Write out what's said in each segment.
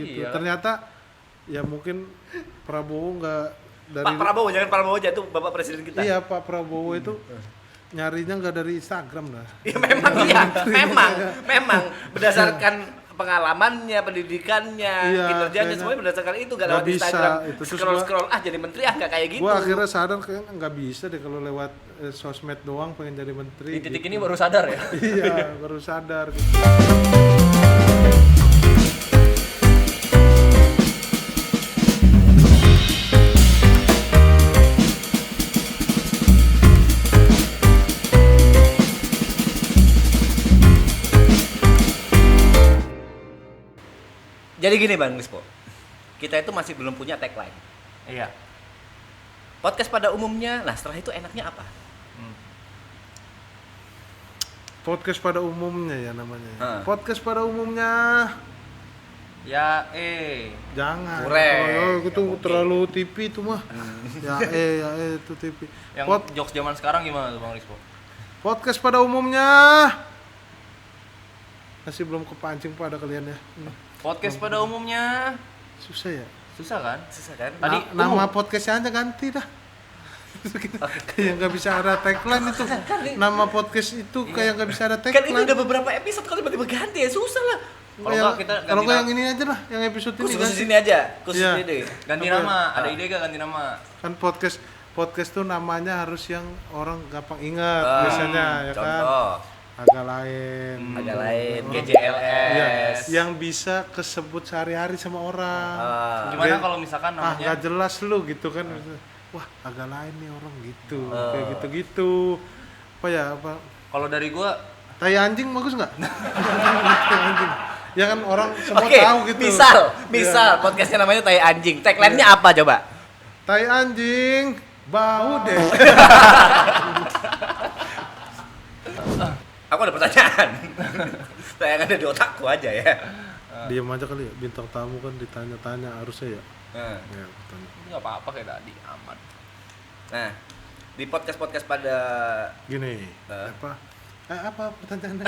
gitu. Iya. Ternyata ya mungkin Prabowo nggak dari Pak Prabowo, jangan Prabowo aja, itu Bapak Presiden kita. Iya, Pak Prabowo itu nyarinya nggak dari Instagram lah. Ya memang berdasarkan pengalamannya, pendidikannya, Iya, kinerjanya kayaknya semuanya berdasarkan itu, gak nggak lewat bisa, Instagram. itu. Terus Scroll jadi menteri nggak kayak gitu. Gua akhirnya sadar kayaknya nggak bisa deh kalau lewat sosmed doang pengen jadi menteri. Di titik gitu. ini baru sadar ya. Iya, baru sadar gitu. Jadi gini Bang Rispo, kita itu masih belum punya tagline. Iya. Podcast pada umumnya, nah setelah itu enaknya apa? Podcast pada umumnya ya namanya. Hah. Podcast pada umumnya Ya jangan. Kurang. Kalau itu Ya, terlalu TV itu mah. ya itu TV. yang jokes zaman sekarang gimana tuh Bang Rispo? Podcast pada umumnya masih belum kepancing pada kalian ya. Podcast pada umumnya Susah ya. susah kan? Susah kan? Tadi Nama podcastnya aja ganti dah. Kayak nggak bisa ada tagline itu. Nama podcast itu kayak nggak bisa ada Kan itu tagline. udah beberapa episode, kalau tiba-tiba ganti ya susah lah. Kalau nggak kita ganti kalau nggak nama. yang ini aja lah, yang episode ini Khusus ganti. ini aja, khusus Iya. ini deh. ganti Apa ya? nama, ada ide gak ganti nama? Kan podcast tuh namanya harus yang orang gampang ingat biasanya ya kan. Contoh, Agak lain. agak lain, Iya, GJLS. yang bisa kesebut sehari-hari sama orang. Gimana Oke. kalau misalkan namanya Nggak jelas lu gitu kan. Wah, agak lain nih orang gitu. Kayak gitu-gitu. Apa ya, apa? kalau dari gua Tai anjing bagus nggak? Tai anjing. Ya kan orang semua Oke, tahu gitu. misal podcastnya namanya Tai Anjing. Tagline-nya apa coba? Tai anjing, bau deh. Aku ada pertanyaan. Yang ada di otakku aja ya. Diam aja kali ya, bintang tamu kan ditanya-tanya harusnya ya. Ya, tanya. nggak apa-apa kayak tadi aman. Nah, di podcast-podcast pada Gini, apa pertanyaannya?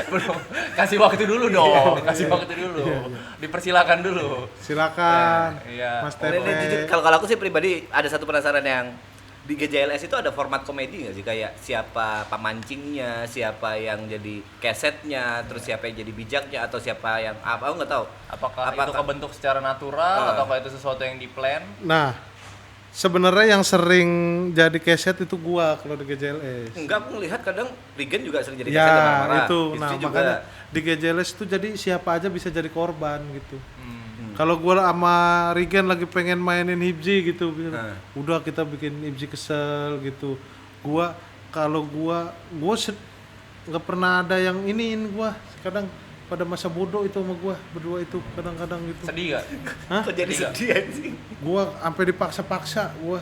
Belum, kasih waktu dulu dong, kasih waktu dulu. Dipersilakan dulu. Silakan, Iya. Mas Ini jujur, Tepe. kalau aku sih pribadi ada satu penasaran yang di GJLS itu ada format komedi nggak sih, kayak siapa pemancingnya, siapa yang jadi kesetnya, terus siapa yang jadi bijaknya, atau siapa yang apa, aku nggak tahu. Apakah itu kebentuk secara natural ataukah itu sesuatu yang di-plan? Nah, sebenarnya yang sering jadi keset itu gua kalau di GJLS. Enggak, aku ngelihat kadang Regen juga sering jadi keset dan Ya, marah-marah. itu. Istri Nah, juga. makanya di GJLS itu jadi siapa aja bisa jadi korban gitu. Kalau gua sama Regen lagi pengen mainin Hibji gitu, udah kita bikin Hibji kesel gitu. Kalau gua nggak pernah ada yang iniin gua. Kadang pada masa bodoh itu sama gua berdua itu kadang-kadang gitu. Sedih gak? Hah? Kok jadi sedih anjing? Gua sampai dipaksa-paksa gua.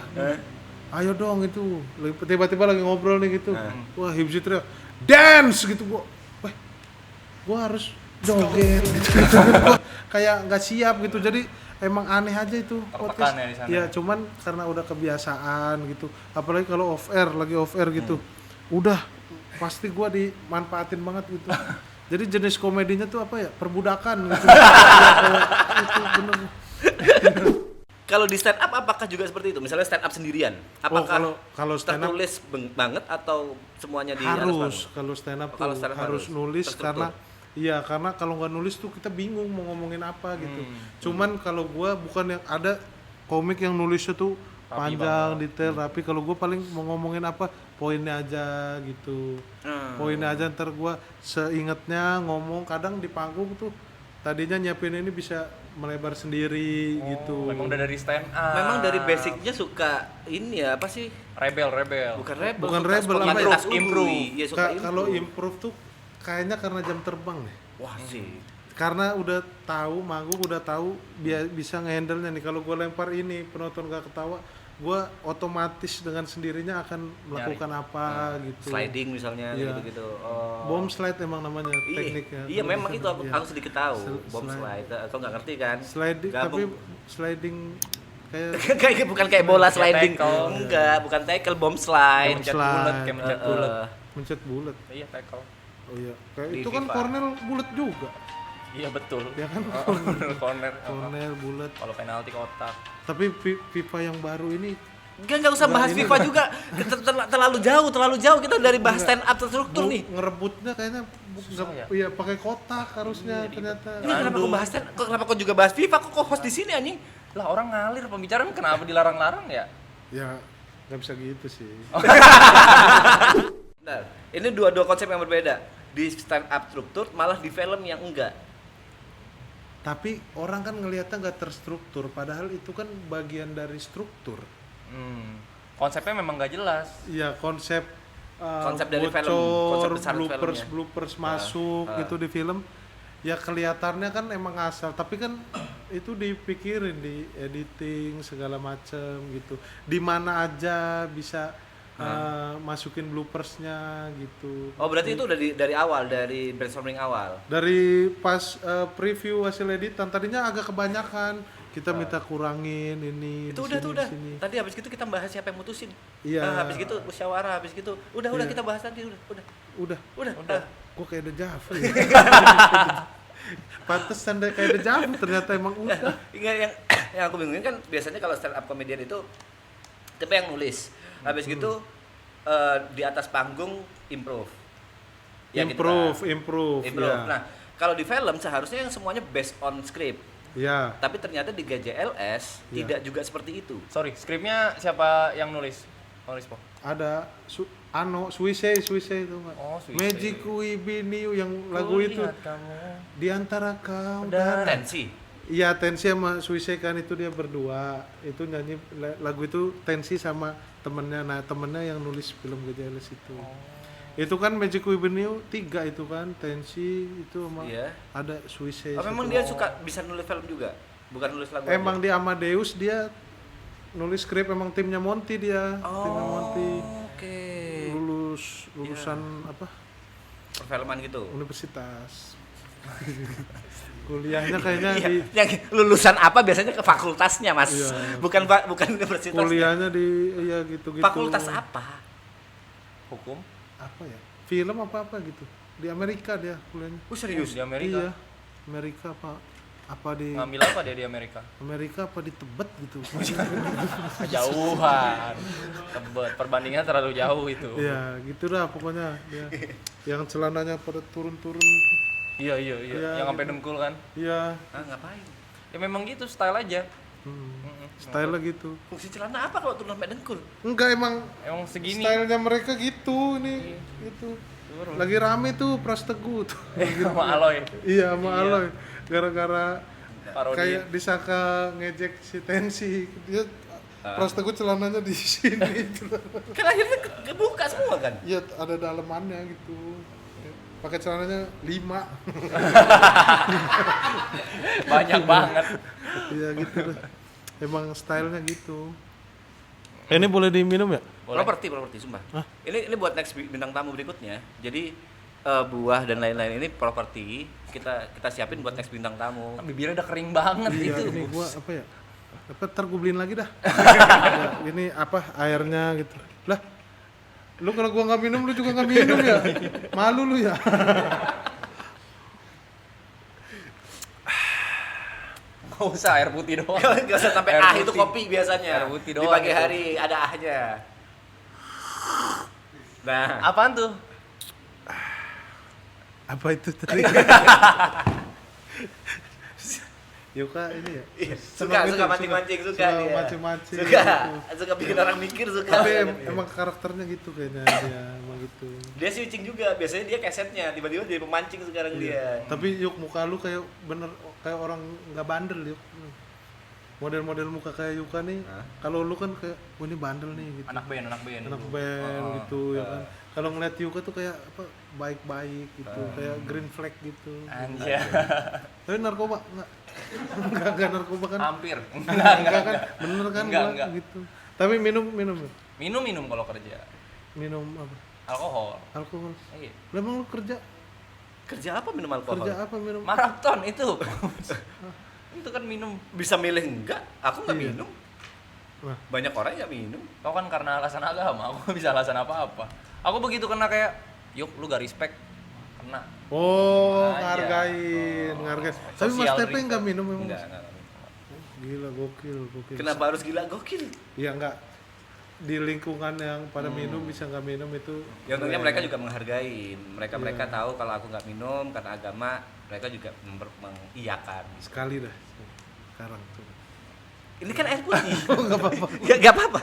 Ayo dong itu. Tiba-tiba lagi ngobrol nih gitu. Wah, Hibji teriak, "Dance!" gitu gua. Wah, gua harus joget gitu. Gua kayak nggak siap gitu. Jadi emang aneh aja itu Tertekan ya di sana. Ya, cuman karena udah kebiasaan gitu. Apalagi kalau lagi off air gitu. Udah pasti gua dimanfaatin banget gitu. Jadi jenis komedinya tuh apa ya? Perbudakan gitu. Itu bener. Kalau di stand up apakah juga seperti itu? Misalnya stand up sendirian, apakah kalau stand up tertulis banget atau semuanya di harus kalau stand up Kalau tuh stand up harus harus nulis terstruktur. karena kalau nggak nulis tuh kita bingung mau ngomongin apa gitu. Cuman kalau gua bukan yang ada komik yang nulisnya tuh Rapi panjang, detail, rapi. Kalau gua paling mau ngomongin apa poinnya aja gitu. Poinnya aja, ntar gua seingetnya ngomong. Kadang di panggung tuh tadinya nyiapin ini bisa melebar sendiri gitu. Memang udah dari stand up. Memang dari basicnya suka ini ya, apa sih? Rebel. Bukan rebel, Bukan suka rebel, apa spontanitas ya? Improve. Iya, suka Kalau improve. improve tuh kayaknya karena jam terbang deh. Wah sih. Karena udah tahu manggung, udah tahu bisa ngehandle-nya nih. Kalau gue lempar ini penonton gak ketawa, gue otomatis dengan sendirinya akan melakukan apa gitu. Sliding misalnya Iya. gitu-gitu. Bomb slide emang namanya tekniknya. Iya, memang itu aku Iya. aku sedikit tahu. Bomb Slide. slide. Aku nggak ngerti kan. Sliding, tapi Gabung. sliding kayak kayak bukan kayak bola Kayak sliding. tackle. Enggak, bukan tackle, bomb slide. Bomb slide. Kayak mencet bulat. mencet bulat. Iya, tackle. Oh iya, kayak Di itu kan FIFA. Cornell bulat juga. Iya betul. Ya kan? Corner. Corner bulat. Kalau penalti kotak. Tapi FIFA yang baru ini Nggak usah bahas FIFA juga. Terlalu jauh kita dari bahas stand up terstruktur nih. ngerebutnya kayaknya ya? iya pakai kotak harusnya ternyata. Ini kenapa kau bahas kenapa kau juga bahas FIFA? Kok host di sini anjing? Lah orang ngalir pembicaraan kenapa dilarang-larang ya? Ya nggak bisa gitu sih. Nah, ini dua konsep yang berbeda. Di stand up struktur malah di film yang enggak. Tapi orang kan ngelihatnya nggak terstruktur, padahal itu kan bagian dari struktur. Konsepnya memang nggak jelas. Iya konsep Konsep dari film, bocor, konsep besar filmnya. bloopers masuk gitu di film. Ya kelihatannya kan emang asal, tapi kan itu dipikirin di editing segala macem gitu. Di mana aja bisa masukin bloopersnya gitu. Oh, berarti itu udah dari awal, dari brainstorming awal. Dari pas preview hasil editan tadinya agak kebanyakan. Kita minta kurangin ini. Itu di udah. sini. Tadi habis itu kita bahas siapa yang mutusin. Iya. Habis gitu musyawarah, habis gitu udah Iya. kita bahas nanti udah. Gue kayak dejavu ya. Pantesan deh kayak dejavu ternyata emang udah. Ingat yang aku bingungin kan biasanya kalau stand up comedian itu tipe yang nulis. Habis gitu di atas panggung improve. Ya, improve. Improve. Ya. Nah, kalau di film seharusnya yang semuanya based on script. Ya. Tapi ternyata di GJLS Ya. tidak juga seperti itu. Sorry, skripnya siapa yang nulis? Nulis po. Ada Suisse itu enggak? Oh, Suisse. Magic We Be New yang lagu itu Kulihat kamu. di antara kau Dan- dan Tensi. iya Tensi sama Suisse kan itu dia berdua itu nyanyi lagu itu Tensi sama temennya. Nah temennya yang nulis film GJLS itu. Itu kan Magic We Be New 3 itu kan Tensi itu sama Iya. ada Suisse. Oh, memang dia suka bisa nulis film juga, bukan nulis lagu. Emang aja? di Amadeus dia nulis skrip emang timnya Monty dia. Timnya Monty Oke. lulusan apa? Perfilman gitu. Universitas. Kuliahnya kayaknya Iya, di yang lulusan apa biasanya ke fakultasnya, Mas. Iya. Bukan universitas. kuliahnya di ya gitu-gitu. Fakultas apa? Hukum. Apa ya? Film apa gitu. Di Amerika dia kuliahnya. Oh, serius? Di Amerika. Iya. Amerika apa di Ngambil apa dia di Amerika? Amerika apa di Tebet gitu. Kejauhan. Tebet. Perbandingannya terlalu jauh itu. Iya, gitu dah pokoknya dia. Yang celananya pada turun-turun. Iya. Iya, Yang sampai dengkul kan. Iya. Ah, ngapain? Ya memang gitu style aja. Style gitu. Fungsi celana apa kalau turun sampai dengkul? Enggak emang Emang segini. stylenya mereka gitu ini gitu. Lagi rame tuh Pras Teguh tuh. Sama Aloy. Iya sama Aloy. Gara-gara Parodi. kayak disangka ngejek si Tensi. Dia Pras Teguh celananya di sini. Kan akhirnya kebuka semua kan? Iya ada dalemannya gitu. Pakai celananya 5. Banyak banget. Iya gitu deh. Emang stylenya gitu. Ini boleh diminum ya? Boleh. Properti sumpah. Ini buat next bintang tamu berikutnya. Jadi buah dan lain-lain ini properti kita siapin buat next bintang tamu. Kan bibirnya udah kering banget Iya, itu. ini gua apa ya? Apa ntar gua beliin lagi dah. Ya, ini apa airnya gitu. Lah, lu kalau gua nggak minum lu juga nggak minum ya? Malu lu ya? Gak usah air putih doang. Gak usah sampai Air ah itu putih. kopi biasanya. Air putih Di doang pagi itu. hari ada ahnya. Nah, Apaan tuh? Apa itu tadi? Yuka ini ya? suka Senang gitu, mancing-mancing suka dia. mancing-mancing Suka, gitu. suka bikin orang mikir suka. Tapi emang karakternya gitu kayaknya dia emang gitu. Dia switching juga, biasanya dia kesetnya, tiba-tiba jadi pemancing sekarang dia. Tapi Yuk muka lu kayak bener kayak orang nggak bandel Yuk. Model-model muka kayak Yuka nih. Kalau lu kan kayak oh ini bandel nih gitu. Anak band. Anak gitu. band gitu ya kan. Kalau ngeliat Yuka tuh kayak apa baik-baik gitu, kayak green flag gitu. Anjir. Tapi narkoba enggak narkoba kan? Hampir. Enggak kan? Bener kan gua Enggak. gitu. Tapi minum Minum kalau kerja. minum apa? Alkohol. Alkohol. Iya. Lah emang lu kerja Kerja apa minum alkohol? kerja apa minum? Maraton itu. Itu kan minum. Bisa milih enggak? Aku nggak Iya. minum. Wah. Banyak orang yang minum. Kau kan karena alasan agama, aku nggak bisa alasan apa-apa. Aku begitu karena kayak, yuk lu gak respect Kena. Oh, Aja. ngargain. Tapi Mas Social Tepe respect. nggak minum memang. Enggak. Gila, gokil. Kenapa harus gila gokil? Iya nggak, di lingkungan yang pada minum bisa nggak minum itu. Ya untungnya mereka juga menghargai. Mereka tahu kalau aku nggak minum karena agama, mereka juga mengiyakan. Sekali dah. Sekarang tuh. Ini kan air putih. Oh, nggak apa-apa. Gak apa-apa.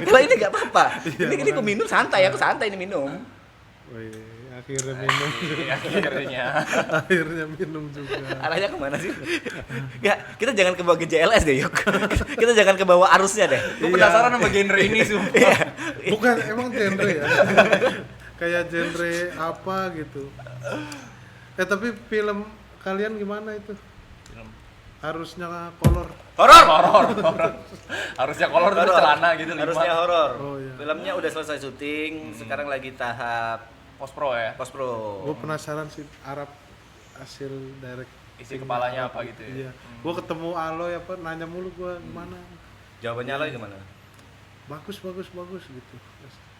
Kalau ini gak apa-apa. Ini aku minum santai, aku santai ini minum. Wih, akhirnya minum. Akhirnya. Akhirnya minum juga. Arahnya kemana sih? Gak, kita jangan ke bawah GJLS deh yuk. Kita jangan ke bawah arusnya deh. Gue penasaran sama genre ini sumpah. Iya. Bukan emang genre ya. Kayak genre apa gitu. Tapi film kalian gimana itu? Film Harusnya kolor. Horor. Harusnya kolor tuh celana gitu 5. Harusnya horor. Oh, iya. Filmnya udah selesai syuting, sekarang lagi tahap Post pro ya. post pro. Gue penasaran sih Arab hasil direct. Isi kepalanya apa gitu ya. Iya. Gue ketemu Aloy apa nanya mulu gue gimana. Jawabannya lo gimana? Bagus gitu.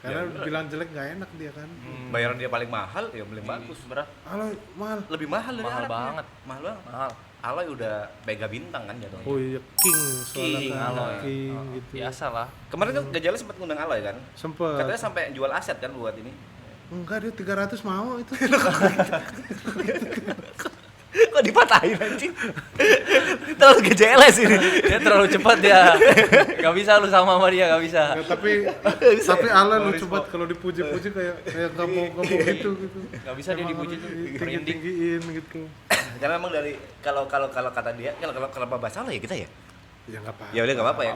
Karena bilang jelek nggak enak dia kan. Bayaran dia paling mahal, ya paling bagus. Berapa? Aloy mahal. Lebih mahal dari Mahal Arabnya. banget. Mahal banget. Mahal. Aloy udah mega bintang kan jatuhnya. Oh iya King soalnya King, kan. Aloy. King Oh, gitu. Biasa lah. Kemarin kan Gajala sempat ngundang Aloy kan? Sempet. Katanya sampai jual aset kan buat ini. Enggak, dia 300 mau itu. Kok dipatahin anjing? Terlalu GJLS ini. Dia terlalu cepat dia. Gak bisa lu sama dia, gak bisa. Ya, tapi Alan lucu banget kalau dipuji-puji kayak nggak mau gitu. Gak bisa dia dipuji tuh. Merinding. Tinggiin gitu. Karena memang dari kalau kata dia, kalau kenapa bahasa Aloy ya kita ya? Ya nggak apa. Ya udah nggak apa-apa ya.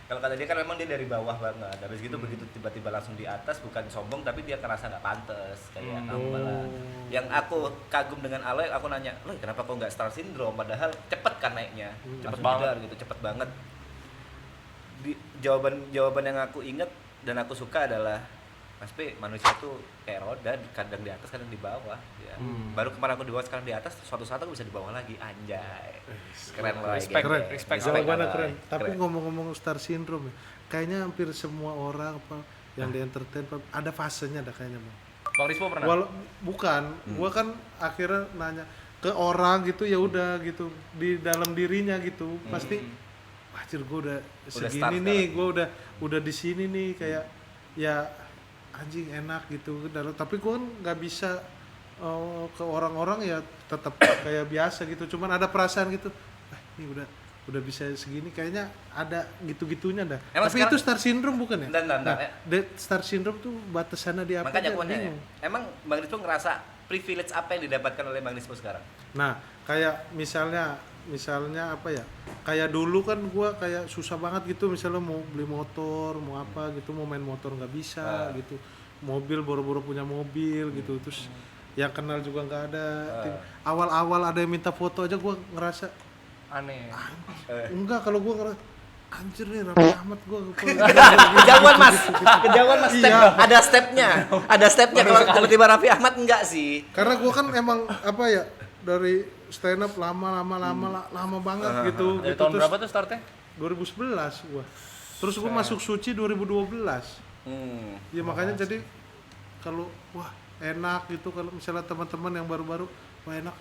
Kalau kata dia kan memang dia dari bawah banget. Habis gitu begitu tiba-tiba langsung di atas, bukan sombong tapi dia kerasa nggak pantas kayak malah. Yang aku kagum dengan Aloy, aku nanya, "Loh, kenapa kok nggak star syndrome padahal cepet kan naiknya?" Cepet Langsung banget jedar gitu, cepet banget. Jawaban yang aku inget dan aku suka adalah Mas P, manusia tuh kayak roda, kadang di atas, kadang di bawah. Ya. Baru kemarin aku di bawah, sekarang di atas, suatu saat aku bisa di bawah lagi. Anjay. Keren lah. Respect, Keren. respect. Jawabannya Aloy. keren. Tapi ngomong-ngomong star syndrome, ya, kayaknya hampir semua orang apa yang di entertain ada fasenya ada kayaknya bang. Bang Rispo pernah? Bukan, gua kan akhirnya nanya ke orang gitu ya udah gitu di dalam dirinya gitu pasti wajir gua udah segini start nih, sekarang. gua udah di sini nih kayak ya anjing enak gitu. Tapi gua kan nggak bisa ke orang-orang ya tetap kayak biasa gitu. Cuman ada perasaan gitu, ini udah bisa segini kayaknya ada gitu-gitunya dah. Emang Tapi itu sekarang- star syndrome bukan ya? Bentar, Star syndrome tuh batasannya di apa? Makanya aja, aku nanya, bingung. emang Bang Rispo ngerasa privilege apa yang didapatkan oleh Bang Rispo sekarang? Nah, kayak misalnya apa ya? Kayak dulu kan gua kayak susah banget gitu misalnya mau beli motor, mau apa gitu, mau main motor nggak bisa gitu. Mobil boro-boro punya mobil gitu. Terus yang kenal juga nggak ada. Awal-awal ada yang minta foto aja gua ngerasa Aneh. enggak, kalau gua ngerasa anjir nih Raffi Ahmad gua. Kejauhan mas, step. Iya. Ada stepnya kalau tiba-tiba Raffi Ahmad enggak sih. Karena gua kan emang apa ya dari stand up lama banget gitu. Dari gitu. tahun Terus berapa tuh startnya? 2011 gua. Terus gua masuk Suci 2012. Ya makanya jadi kalau wah enak gitu kalau misalnya teman-teman yang baru-baru wah enak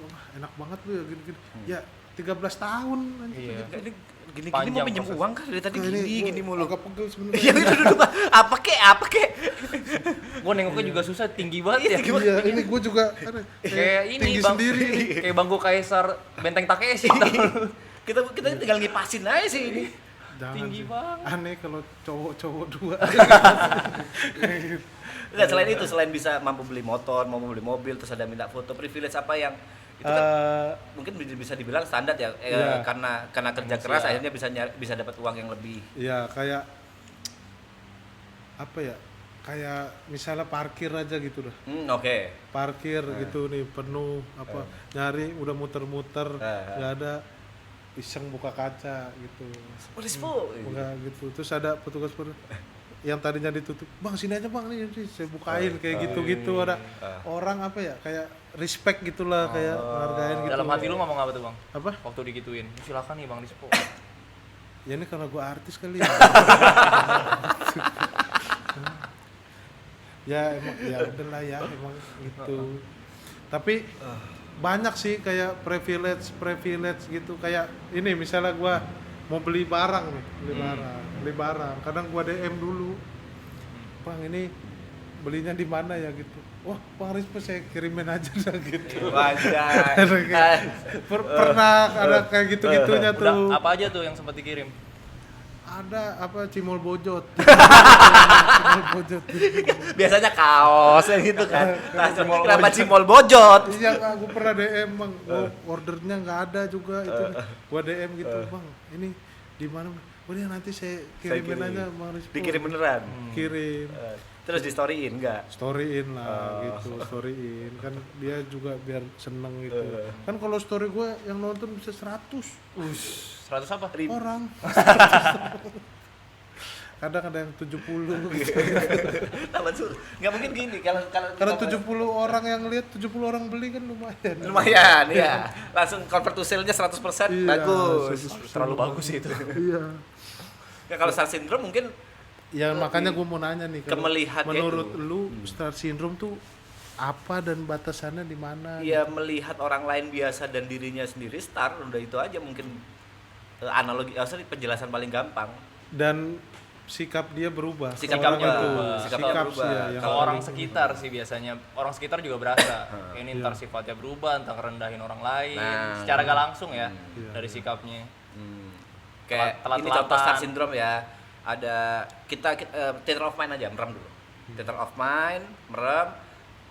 banget lu ya gini-gini. Ya 13 tahun anjir. Iya. Gini Panjang mau pinjam proses. uang kan dari tadi Nah, gini mulu. Agak pegel sebenarnya. Iya itu duduk apa kek. Gua nengoknya juga susah, tinggi banget ya. Iya, ini gua juga Kayak ini tinggi bang, sendiri. kayak bangku Kaisar Benteng Takeshi. Kita tinggal ngipasin aja sih ini. Jangan Tinggi sih. banget. Aneh kalau cowok-cowok dua. Enggak, selain itu, selain bisa mampu beli motor, mampu beli mobil, terus ada minta foto, privilege apa yang itu kan mungkin bisa dibilang standar ya, Iya. karena kerja keras akhirnya bisa dapat uang yang lebih. Ya kayak apa ya? Kayak misalnya parkir aja gitu dah. Oke. Parkir gitu nih penuh apa nyari udah muter-muter nggak ada, iseng buka kaca gitu. Rispo. Buka gitu. Terus ada petugas yang tadinya ditutup, bang sini aja bang nih saya bukain kayak gitu-gitu. Ada orang apa ya kayak respect gitulah, kayak ngargain gitu. Dalam hati lu ngomong apa tuh bang? Apa? Waktu digituin, silakan nih bang Rispo. Ya ini karena gua artis kali ya. Ya emang ya udahlah ya emang gitu. Tapi banyak sih kayak privilege gitu, kayak ini misalnya gua mau beli barang nih, beli barang. Kadang gua DM dulu, Bang ini belinya di mana ya gitu. Wah, Bang Rispo saya kirimin aja dah gitu. Wajah. Pernah ada kayak gitu-gitunya Udah, tuh. apa aja tuh yang sempat dikirim? Ada apa cimol bojot. Cimol bojot. Biasanya kaos yang gitu kan. Kenapa cimol bojot? Iya, aku pernah DM Bang. Ordernya nggak ada juga itu. Gua DM gitu, Bang. Ini di mana? Udah nanti saya kirimin aja Bang Rispo. Dikirim beneran. Kirim. Terus di storyin enggak? Storyin lah gitu, storyin kan dia juga biar seneng gitu. Kan kalau story gue yang nonton bisa 100 100 apa? orang. Kadang ada yang 70 gitu. Tambah sur. Enggak mungkin gini kalau Kalau 70 orang yang lihat, 70 orang beli kan lumayan. lumayan ya. Langsung convert to sale-nya 100%. Iya, Bagus. 100%. Terlalu bagus sih itu. Iya. Ya kalau Star Syndrome mungkin Ya makanya gue mau nanya nih, kalau Kemelihatnya menurut itu. lu Star Syndrome tuh apa dan batasannya di mana? ya melihat orang lain biasa dan dirinya sendiri star, udah itu aja mungkin analogi, penjelasan paling gampang. Dan sikap dia berubah. Sikapnya Orang itu, berubah. Sikapnya sikap berubah. sih ya, yang Kalau orang paling- sekitar sih biasanya, orang sekitar juga berasa. Ini Iya. ntar sifatnya berubah, entah ngerendahin orang lain, Nah. secara gak langsung ya Iya. dari sikapnya. Kayak Telat-telatan. ini contoh Star Syndrome ya. Ada kita theater of mind aja, merem dulu. Theater of mind, merem,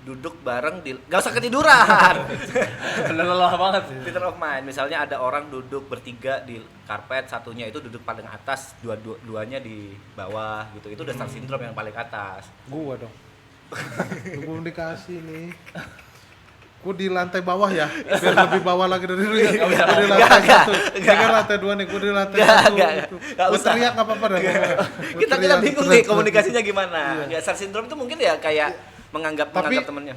duduk bareng di, gak usah ketiduran. Lelah banget. Theater of mind, misalnya ada orang duduk bertiga di karpet, satunya itu duduk paling atas, duanya di bawah gitu. Itu udah Star Syndrome yang paling atas. Gua dong. Belum dikasih nih. Gua di lantai bawah ya, biar lebih bawah lagi dari lu ya. Gua di lantai satu. Ini kan lantai 2 nih, gua di lantai 1 gitu. Nggak Gua usah. teriak nggak apa-apa dah. Kita bingung nih komunikasinya gimana. Ya, Star Syndrome itu mungkin ya kayak menganggap Tapi- temennya.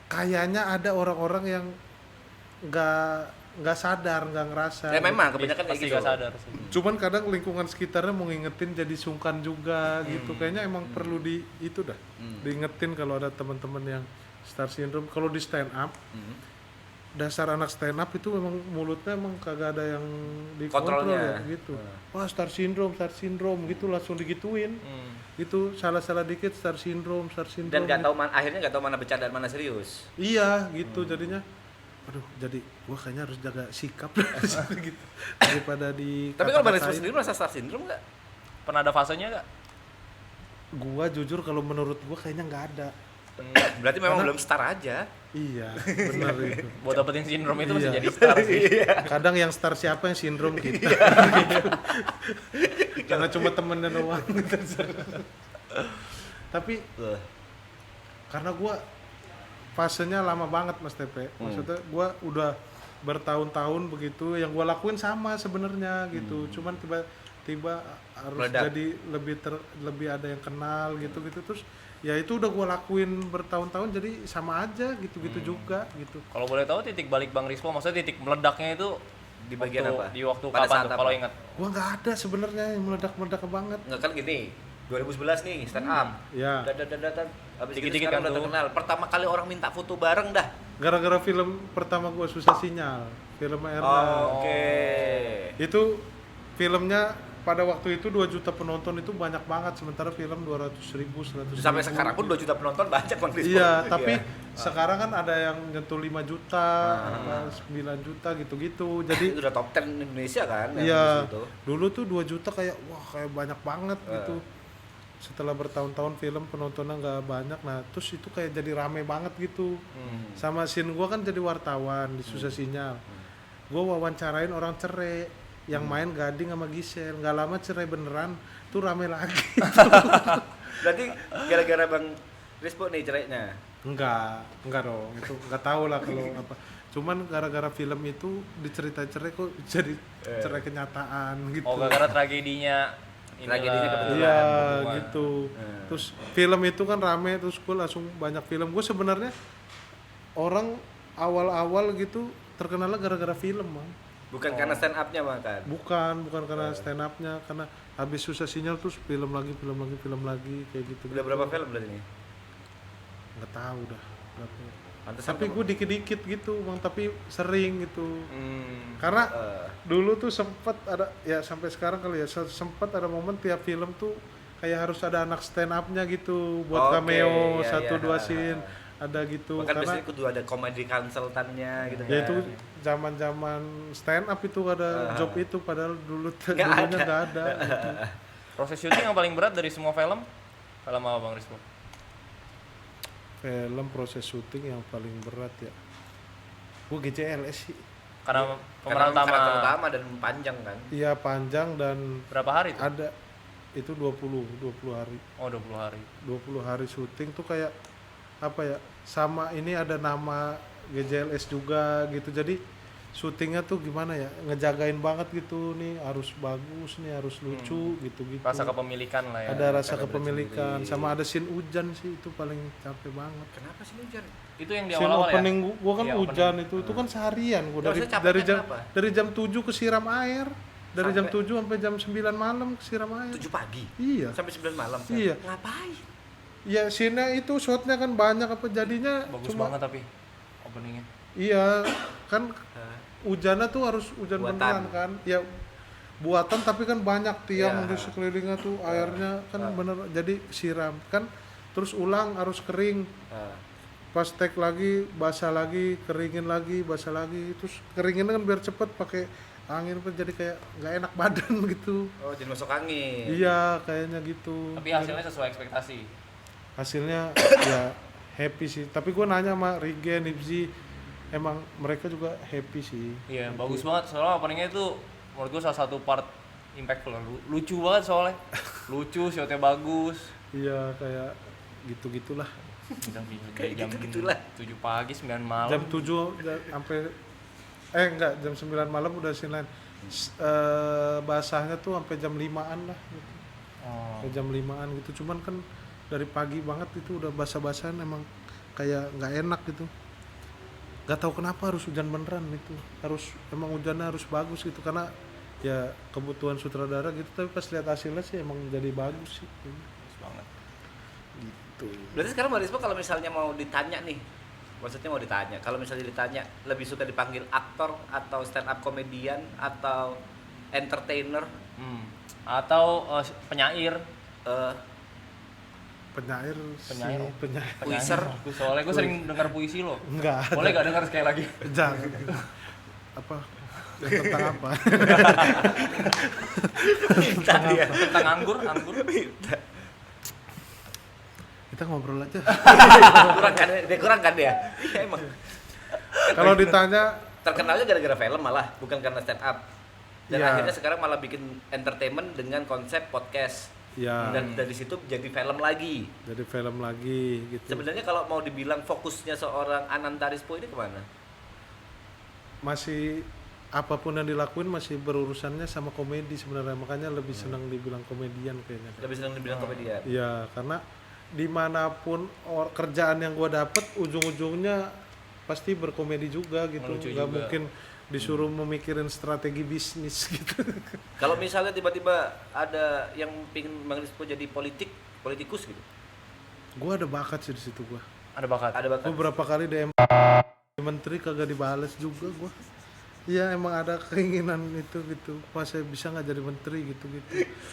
Kayaknya ada orang-orang yang nggak sadar, nggak ngerasa. Ya memang kebanyakan kayak Pasti gitu. gak sadar sih. Cuman kadang lingkungan sekitarnya mau ngingetin jadi sungkan juga gitu. Kayaknya emang perlu di itu dah. Diingetin kalau ada teman-teman yang Star Syndrome. Kalau di stand up, dasar anak stand up itu memang mulutnya emang kagak ada yang dikontrol Kontrolnya. ya gitu. Wah Star Syndrome gitu langsung digituin. Itu salah-salah dikit Star Syndrome. Dan nggak tahu akhirnya nggak tahu mana bercanda dan mana serius. Iya gitu jadinya. Aduh, jadi gua kayaknya harus jaga sikap gitu daripada di. Tapi kalau Bang Rispo kata-katain. sendiri merasa Star Syndrome nggak? Pernah ada fasenya gak? Gua jujur kalau menurut gua kayaknya nggak ada. Berarti memang belum star aja. Iya, benar itu. Buat dapetin sindrom itu masih Iya. jadi star sih. Kadang yang star siapa yang sindrom kita. Karena cuma temennya doang. Tapi karena gua fasenya lama banget Mas Tepe. Maksudnya gua udah bertahun-tahun begitu, yang gua lakuin sama sebenarnya gitu. Cuman tiba-tiba harus Meledak. jadi lebih ada yang kenal gitu terus ya itu udah gua lakuin bertahun-tahun jadi sama aja gitu-gitu juga gitu. Kalau boleh tahu titik balik Bang Rispo, maksudnya titik meledaknya itu Di bagian apa? Di waktu Pada kapan saat tuh apa? kalau ingat? Gua nggak ada sebenarnya yang meledak-meledak banget. Nggak kan gini. 2011 nih stand up. Ya. Dan habis gitu Dikit-dikit sekarang kan udah tuh. terkenal. Pertama kali orang minta foto bareng dah. Gara-gara film pertama gua Susah Sinyal, film Erna. Oke. Itu filmnya pada waktu itu 2 juta penonton itu banyak banget, sementara film 200.000, 100.000. Sampai sekarang pun 2 juta penonton banyak Bang Rispo. Iya, tapi sekarang kan ada yang nyentuh 5 juta, 9 juta gitu-gitu. Jadi itu udah top 10 Indonesia kan yang iya, di situ. dulu tuh 2 juta kayak wah kayak banyak banget gitu. Setelah bertahun-tahun film penontonnya nggak banyak, nah terus itu kayak jadi rame banget gitu. Sama scene gua kan jadi wartawan di Susah Sinyal. Gua wawancarain orang cerai yang main Gading sama Gisel, nggak lama cerai beneran, tuh rame lagi. Berarti gara-gara Bang Rispo nih cerainya. Enggak dong, itu nggak tahu lah kalau apa. Cuman gara-gara film itu diceritain cerai kok jadi cerai kenyataan gitu. Oh, gara-gara tragedinya. Tragedinya kebetulan. Iya hubungan. gitu. Terus film itu kan rame, terus gue langsung banyak film. Gue sebenarnya orang awal-awal gitu terkenalnya gara-gara film, Bang. Bukan karena stand up-nya Bang kan. Bukan karena stand up-nya, karena habis Susah Sinyal terus film lagi kayak gitu. Udah berapa film berarti ini? Nggak tahu dah. Berapa. Pantesan Tapi kamu- gue dikit-dikit gitu bang, tapi sering gitu. Hmm. Karena Eh, dulu tuh sempet ada, ya sampai sekarang kali ya, sempet ada momen tiap film tuh kayak harus ada anak stand up-nya gitu buat Oke, cameo, iya, satu iya. dua scene ada gitu. bahkan Karena biasanya kudu ada comedy consultant-nya gitu ya kan. itu zaman-zaman stand up itu ada job itu, padahal dulunya Nggak nggak ada. Gitu. Proses syuting yang paling berat dari semua film apa Bang Rispo? Film proses syuting yang paling berat ya, gue GCLS sih. Karena Karena pemeran karakter utama utama dan panjang kan. Iya panjang dan berapa hari tuh? ada itu 20 hari. Oh 20 hari. 20 hari syuting tuh kayak apa ya, sama ini ada nama GJLS juga gitu, jadi syutingnya tuh gimana ya, ngejagain banget gitu nih, harus bagus nih, harus lucu gitu-gitu. Rasa kepemilikan lah ya. Ada rasa karena kepemilikan, bersendiri. sama ada scene hujan sih, itu paling capek banget. Kenapa sih hujan? Itu yang di Scene awal-awal ya? opening gua kan Iya, hujan itu kan seharian gua Terus capeknya kenapa? dari jam 7 kesiram air. Dari jam Sampai- 7 sampai jam 9 malam kesiram air. 7 pagi Iya. sampai 9 malam. Kan? Iya. Ngapain? Ya scene-nya itu shotnya kan banyak, apa jadinya Bagus cuma banget tapi openingnya. iya kan Hah? hujannya tuh harus hujan Buatan. beneran kan ya, buatan tapi kan banyak tiang Ya. di sekelilingnya tuh, airnya kan bener jadi siram kan, terus ulang harus kering, Ah. pas take lagi basah lagi, keringin lagi, basah lagi, terus keringin kan biar cepet pakai angin kan, jadi kayak nggak enak badan gitu. Oh, jadi masuk angin. Iya kayaknya gitu. Tapi hasilnya sesuai ekspektasi. Hasilnya ya happy sih, tapi gue nanya sama Rigen, Hipzi, emang mereka juga happy sih. Iya, bagus banget. Soalnya openingnya itu menurut gua salah satu part impactful. Lucu banget soalnya. Lucu, shotnya bagus. Iya kayak gitu-gitulah. Kayak jam gitu-gitulah. 7 pagi, 9 malam. Jam 7 sampai enggak, jam 9 malam udah scene lain. Basahnya tuh sampai jam 5-an lah gitu. Oh. Sampai jam 5-an gitu. Cuman kan dari pagi banget itu udah basah-basahan, emang kayak nggak enak gitu. Gak tahu kenapa harus hujan beneran gitu. Emang hujannya harus bagus gitu, karena ya kebutuhan sutradara gitu, tapi pas lihat hasilnya sih emang jadi bagus sih. Bagus banget. Gitu. Berarti sekarang Mbak Rispo kalau misalnya mau ditanya nih, maksudnya mau ditanya, kalau misalnya ditanya lebih suka dipanggil aktor atau stand up komedian atau entertainer, Atau penyair. eh, Penyair Penyair. sih, penyair. Puiser. Bagus, soalnya gue sering dengar puisi lo. Enggak. Boleh gak dengar sekali lagi? Jangan. Apa? Yang tentang apa? Tentang anggur. Kita ngobrol aja. kurang kan dia? Iya emang. Kalau ditanya, Terkenalnya gara-gara film malah, bukan karena stand up. Dan Iya. akhirnya sekarang malah bikin entertainment dengan konsep podcast. ya Dan dari situ jadi film lagi. jadi film lagi gitu. Sebenarnya kalau mau dibilang fokusnya seorang Ananta Rispo ini kemana? Masih apapun yang dilakuin masih berurusannya sama komedi sebenarnya, makanya lebih senang dibilang komedian kayaknya. Lebih senang dibilang komedian. Iya, karena dimanapun kerjaan yang gua dapet ujung-ujungnya pasti berkomedi juga gitu. Ngelucu Nggak juga. mungkin disuruh memikirin strategi bisnis gitu. Kalau misalnya tiba-tiba ada yang pingin Bang Rispo jadi politikus gitu. Gua ada bakat sih di situ gua. Ada bakat. Ada bakat. Gua berapa kali DM menteri kagak dibales juga gua. Iya emang ada keinginan itu gitu. Pas saya bisa nggak jadi menteri gitu-gitu.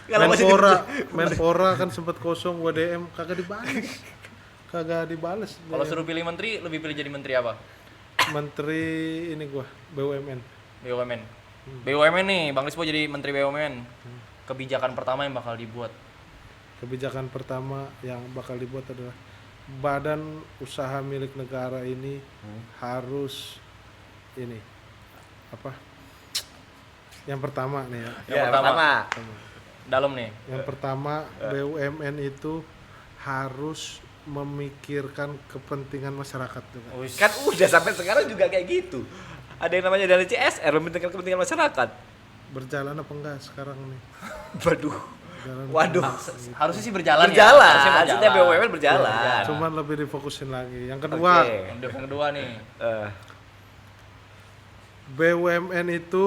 Kalau masih Menpora kan sempat kosong, gua DM kagak dibales. Kagak dibales. Kalau suruh pilih menteri, lebih pilih jadi menteri apa? Menteri ini gua BUMN. BUMN. BUMN nih, Bang Rispo jadi menteri BUMN. Kebijakan pertama yang bakal dibuat. Kebijakan pertama yang bakal dibuat adalah badan usaha milik negara ini harus ini apa? Yang pertama nih ya. Yang pertama. Dalam nih. Yang pertama BUMN itu harus memikirkan kepentingan masyarakat juga. Wis. Kan udah sampai sekarang juga kayak gitu. Ada yang namanya dari CSR memikirkan kepentingan masyarakat. Berjalan apa enggak sekarang nih? Waduh. Berjalan. Waduh. Harusnya sih berjalan, Berjalan. ya. Harusnya Harusnya BUMN berjalan. Cuman lebih difokusin lagi. Yang kedua, Oke. Yang kedua nih. Eh, BUMN itu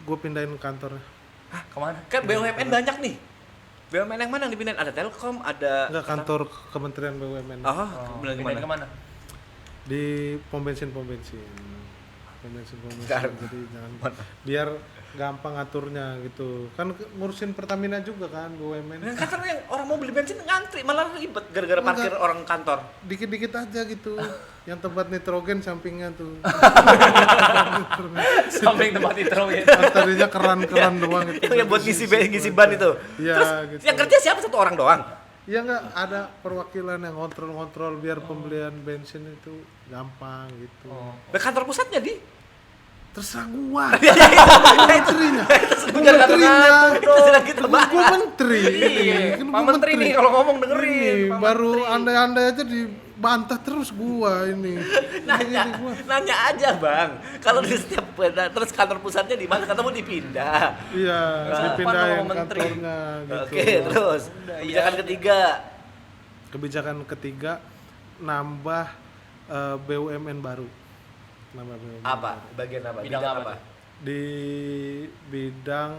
gue pindahin kantornya. Kemana? kan BUMN banyak nih. BUMN yang mana yang dipindahin? Ada Telkom, ada Enggak, kantor Kementerian BUMN. pindahin Pindahin kemana? Di pom bensin. Bentar. Jadi jangan biar gampang ngaturnya gitu. Kan ngurusin Pertamina juga kan BUMN. Nah, kantor yang orang mau beli bensin ngantri malah ribet gara-gara parkir orang kantor. Dikit-dikit aja gitu. Yang tempat nitrogen sampingnya tuh. Samping tempat nitrogen. Tadinya keran-keran doang itu. Yang buat ngisi ban itu. Iya, Terus gitu. yang kerja siapa? Satu orang doang. Ya nggak ada perwakilan yang kontrol biar pembelian bensin itu gampang gitu. Nah, kantor pusatnya di Terserah gua. menterinya. Itu sedang kita bahas. Gua menteri. Iya, Kan Pak gua Menteri nih kalau ngomong dengerin. Ini Pak baru Menteri. andai-andai aja dibantah terus gua ini. Nanya aja bang, kalau di setiap terus kantor pusatnya di mana? Katamu dipindah. Iya, Sopan dipindahin sama menteri. kantornya gitu. Oke, terus kebijakan ketiga. Kebijakan ketiga nambah BUMN baru. Nambah BUMN Apa? baru. Bagian apa? Bidang apa tuh? Di bidang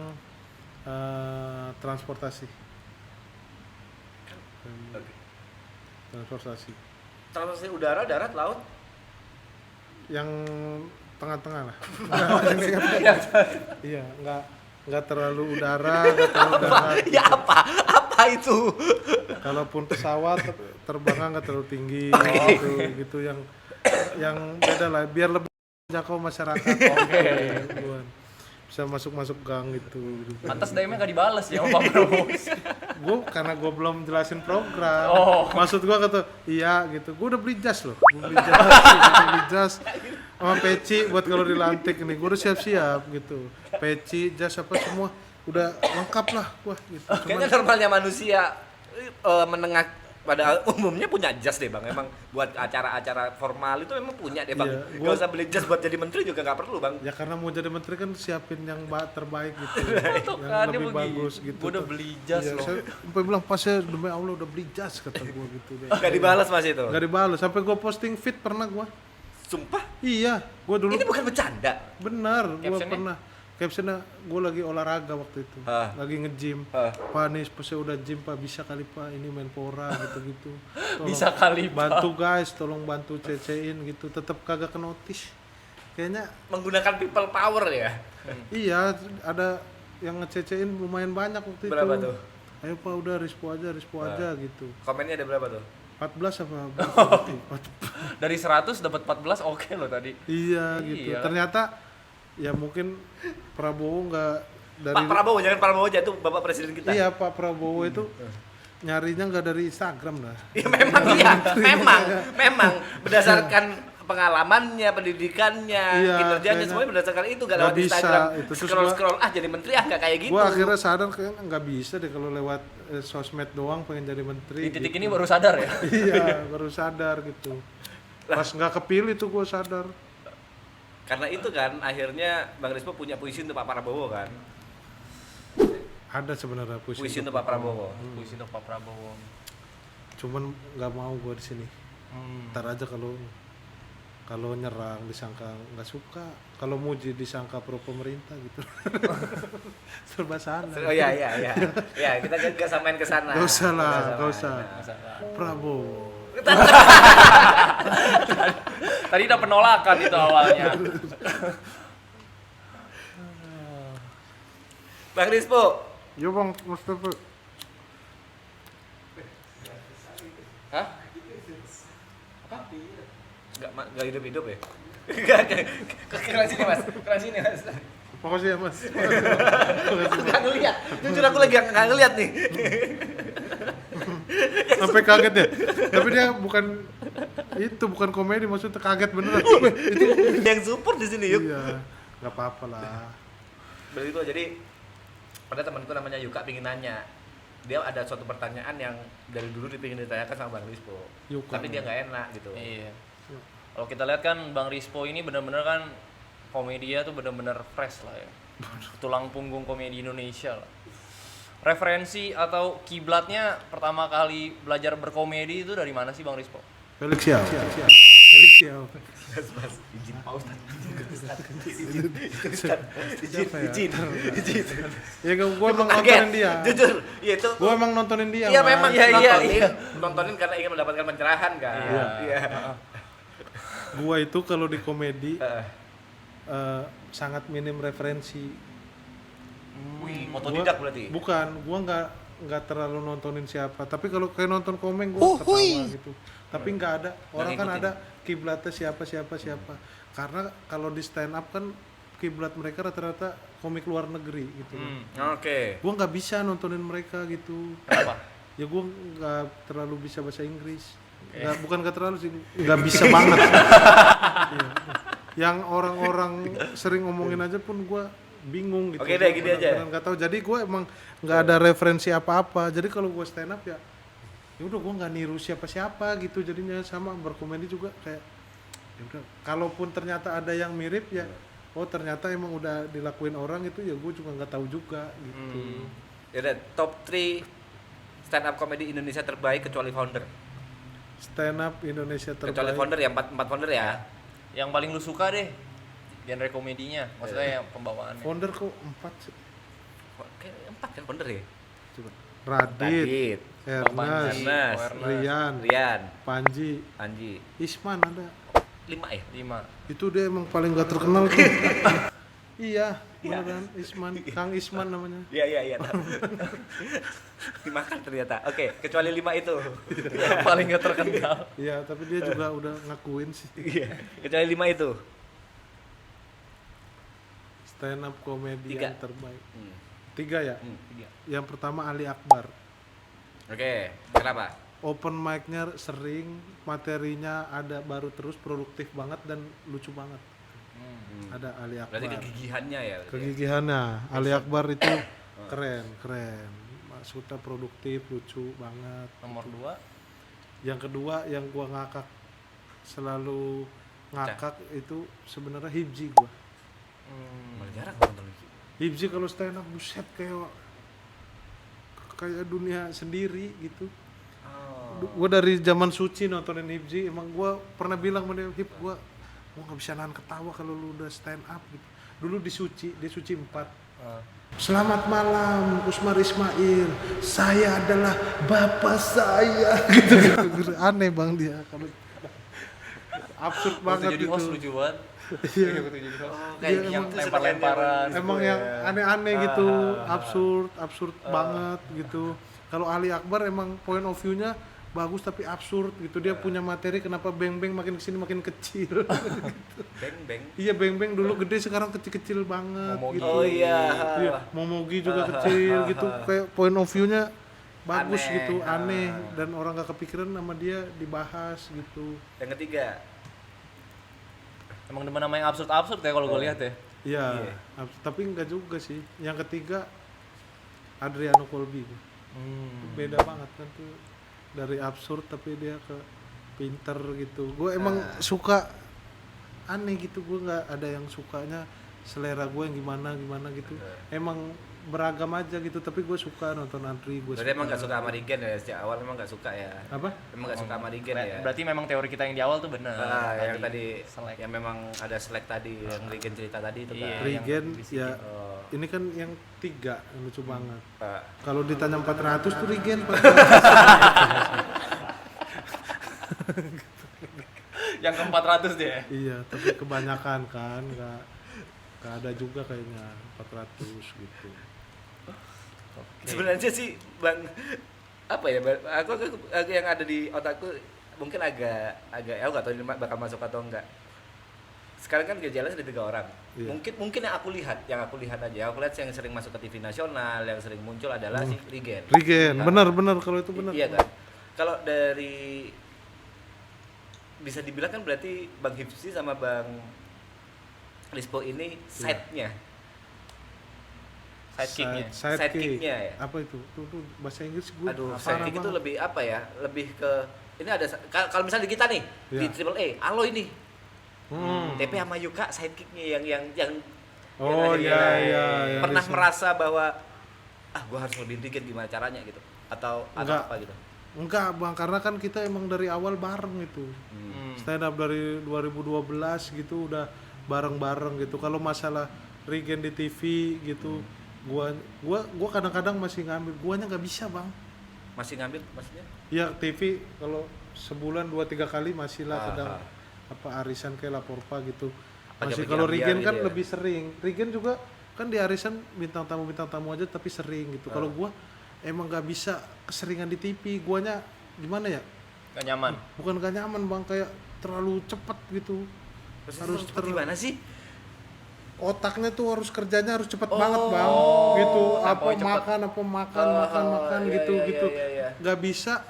transportasi. Oke. Transportasi. Transportasi udara, darat, laut. Yang tengah-tengah lah. Iya, nggak terlalu udara, nggak terlalu darat. Ya apa? Apa itu? Kalaupun pesawat terbangnya nggak terlalu tinggi, gitu yang beda lah, biar lebih jangkau masyarakat. Oke. Bisa masuk gang gitu. Pantas DM-nya nggak dibales ya sama Pak Prabowo. Karena gue belum jelasin program. Oh. Maksud gue kata iya gitu. Gue udah beli jas loh. Gue beli jas sama peci buat kalau dilantik nih. Gue udah siap-siap gitu. Peci, jas apa semua udah lengkap lah gua gitu. Kayaknya normalnya manusia menengah pada umumnya punya jas deh bang. Emang buat acara-acara formal itu emang punya deh bang. Iya, Gak usah beli jas buat jadi menteri juga nggak perlu bang. Ya karena mau jadi menteri kan siapin yang terbaik gitu. Tuh yang kan, dia lebih begitu. bagus gitu. Gua udah beli jas Iya, loh. saya sampai bilang pas saya demi Allah udah beli jas kata gua gitu deh. Gak dibalas mas itu. Gak dibalas, sampai gua posting feed pernah gua. Sumpah. Iya, gua dulu Ini bukan bercanda. benar, gua Captionnya? pernah. Captionnya gue lagi olahraga waktu itu, lagi nge-gym. Pak nih, pas saya udah gym Pak, bisa kali Pak ini Menpora gitu-gitu. Tolong Bisa kali, Pak. bantu guys, tolong bantu cecein gitu, tetap kagak ke notice. Kayaknya Menggunakan people power ya. iya, ada yang ngececein lumayan banyak waktu itu. Berapa tuh? Ayo Pak udah rispo aja gitu. Komennya ada berapa tuh? 14 apa berapa? Dari 100 dapat 14 oke loh tadi. Iya gitu. Iya. Ternyata ya mungkin Prabowo nggak dari Pak Prabowo, jangan Prabowo aja, itu Bapak Presiden kita. Iya Pak Prabowo itu nyarinya nggak dari Instagram lah. Ya memang iya, memang berdasarkan pengalamannya, pendidikannya, Iya, kinerjanya kayaknya semuanya berdasarkan itu, gak nggak lewat bisa Instagram. itu. Terus Scroll jadi menteri nggak kayak gitu. Gua akhirnya sadar kayaknya nggak bisa deh kalau lewat sosmed doang pengen jadi menteri. Di titik gitu. ini baru sadar ya. Iya baru sadar gitu. Pas nggak kepilih tuh gue sadar. Karena itu kan akhirnya Bang Rispo punya puisi untuk Pak Prabowo kan. Ada sebenarnya Puisi untuk Pak Prabowo. Puisi untuk Pak Prabowo. Cuman nggak mau gue di sini. Hmm. Ntar aja kalau nyerang disangka nggak suka, kalau muji disangka pro pemerintah gitu. Serba salah. Oh iya. Ya, kita gak samain ke sana. Gak usah lah, Nggak gak usah. Masalah. Prabowo. Tadi udah penolakan itu awalnya. Bang Rispo. Yo bang, Mustafa. Hah? Apa? Gak hidup ya? Keras sini mas, keras sini mas. Makasih ya mas. Gak ngeliat, jujur aku lagi gak ngeliat nih. Sampai kaget ya. Tapi dia bukan komedi, maksudnya kaget beneran. Itu yang support di sini yuk. Iya, nggak apa-apa lah. Begitu, jadi ada temanku namanya Yuka pingin nanya. Dia ada suatu pertanyaan yang dari dulu dipingin ditanyakan sama Bang Rispo. Yuka. Tapi dia nggak enak gitu. Iya. Kalau kita lihat kan Bang Rispo ini benar-benar kan komedia tuh benar-benar fresh lah ya. Tulang punggung komedi Indonesia lah. Referensi atau kiblatnya pertama kali belajar berkomedi itu dari mana sih Bang Rispo? Felix Yao. Felix Siap. Mas, izin Pak Ustadz. Siapa ya? Izin. Ya gue emang Kaget, nontonin dia. Jujur, iya itu. Gue emang nontonin dia. Iya Mas. memang Iya. nontonin karena ingin mendapatkan pencerahan kan. Iya. Gue itu kalau di komedi sangat minim referensi. Wih, otodidak berarti. Bukan, gue nggak terlalu nontonin siapa. Tapi kalau kayak nonton komeng gue ketawa gitu. Tapi nggak ada. Orang kan ngikutin. ada kiblatnya siapa. Karena kalau di stand up kan kiblat mereka rata-rata komik luar negeri gitu. Oke. Gue nggak bisa nontonin mereka gitu. Kenapa? Ya gue nggak terlalu bisa bahasa Inggris. Bukan nggak terlalu sih, nggak bisa banget. Iya. Yang orang-orang sering ngomongin aja pun gue bingung gitu. Oke deh, gini aja. Nggak tahu. Jadi gue emang nggak ada referensi apa-apa. Jadi kalau gue stand up ya udah gue nggak niru siapa-siapa gitu. Jadinya sama berkomedi juga kayak ya udah. Kalaupun ternyata ada yang mirip ya, oh ternyata emang udah dilakuin orang itu ya gue juga nggak tahu juga gitu. Yaudah, top 3 stand up comedy Indonesia terbaik kecuali founder. Stand up Indonesia Kecuali terbaik. founder ya, 4 founder ya. Yang paling lu suka deh genre komedinya, maksudnya yang pembawaannya. Founder kok 4 sih? Kayak 4 kan founder ya? Coba. Radit, Ernest, Ernest, Rian, Panji, Anji. Isman ada. 5 ya? 5. Itu dia emang paling gak terkenal tuh. Iya, beneran Isman, Kang Isman namanya. Iya. Dimakan ternyata. Oke, kecuali 5 itu. Paling gak terkenal. Iya, tapi dia juga udah ngakuin sih. Iya. Kecuali 5 itu. Stand up komedian 3. terbaik. 3 ya? 3. Yang pertama Ali Akbar. Oke, kenapa? Open mic-nya sering, materinya ada baru terus, produktif banget dan lucu banget. Ada Ali Akbar. Berarti kegigihannya ya. Kegigihannya Ali Akbar itu keren. Maksudnya produktif, lucu banget. Nomor 2. Yang kedua yang gua selalu ngakak itu sebenarnya Hibji gua. Malah jarang nonton itu. Hibji kalau stand up buset kayak dunia sendiri gitu. Gua dari zaman Suci nontonin Hibji, emang gua pernah bilang sama dia, Hib, gua nggak bisa nahan ketawa kalau lu udah stand up gitu. Dulu di Suci 4. Selamat malam Usmar Ismail, saya adalah bapak saya gitu. Aneh bang dia kalau absurd banget Jadi gitu. host lucu banget. Iya. Kayak Dia yang emang lempar-lemparan. Emang yang aneh-aneh gitu, absurd banget gitu. Kalau Ali Akbar emang point of view-nya bagus tapi absurd gitu. Dia punya materi kenapa beng-beng makin kesini makin kecil. Beng. Iya beng-beng dulu gede sekarang kecil-kecil banget Momogi. gitu. Oh iya. Momogi juga kecil gitu. Kayak point of view-nya bagus Aneh. gitu, aneh dan orang gak kepikiran sama dia dibahas gitu. Yang ketiga. Emang demen nama yang absurd-absurd kayak kalau gue lihat ya. Iya, Iya. tapi enggak juga sih. Yang ketiga Adriano Colby. Beda banget kan tuh dari absurd tapi dia ke pinter gitu. Gue emang suka aneh gitu, gue nggak ada yang sukanya selera gue yang gimana gitu. Emang beragam aja gitu, tapi gue suka nonton Andri. Gue Berarti emang gak suka sama Regen ya, sejak awal memang gak suka ya. apa? Emang gak suka sama Regen ya. Berarti memang teori kita yang di awal tuh benar. Yang tadi selek. yang memang ada selek tadi yang Regen cerita tadi itu Iya. kan. Regen bisikin. ya. Oh. Ini kan yang 3 yang lucu banget. Pak. Kalau ditanya 400 tuh Regen 400. Yang ke-400 dia. Iya, tapi kebanyakan kan nggak ada juga kayaknya 400 gitu. Sebenarnya sih Bang apa ya? Aku yang ada di otakku mungkin agak aku nggak tahu ini bakal masuk atau enggak. Sekarang kan GJLS ada 3 orang. Iya. Mungkin yang aku lihat aja. Aku lihat yang sering masuk ke TV nasional, yang sering muncul adalah si Regen. Regen, Nah, benar kalau itu benar. Iya kan. Kalau dari bisa dibilang kan berarti Bang Hipsi sama Bang Lispo ini side-nya. Sidekick-nya ya. Apa itu? Tuh bahasa Inggris gue. Aduh, sidekick itu lebih apa ya? Lebih ke ini ada kalau misalnya di kita nih Iya. di Triple A, Alo ini. Hmm. TP sama Yuka sidekick-nya yang Oh akhirnya iya. pernah merasa bahwa gua harus lebih dikit gimana caranya gitu atau Enggak. apa gitu. Enggak bang, karena kan kita emang dari awal bareng itu. Stand up dari 2012 gitu udah bareng-bareng gitu. Kalau masalah Regen di TV gitu, gua kadang-kadang masih ngambil, guanya nggak bisa bang. Masih ngambil maksudnya? Ya TV kalau sebulan 2-3 kali masih lah kadang apa arisan kayak Laporpa gitu. Masih kalau Regen kan lebih sering. Regen juga kan di arisan bintang tamu aja tapi sering gitu. Kalau gua emang nggak bisa keseringan di TV, guanya gimana ya? Gak nyaman. Bukan gak nyaman bang, kayak terlalu cepat gitu. Harus gimana sih? Otaknya tuh harus kerjanya harus cepet banget bang, gitu. Apa makan gitu. Gak bisa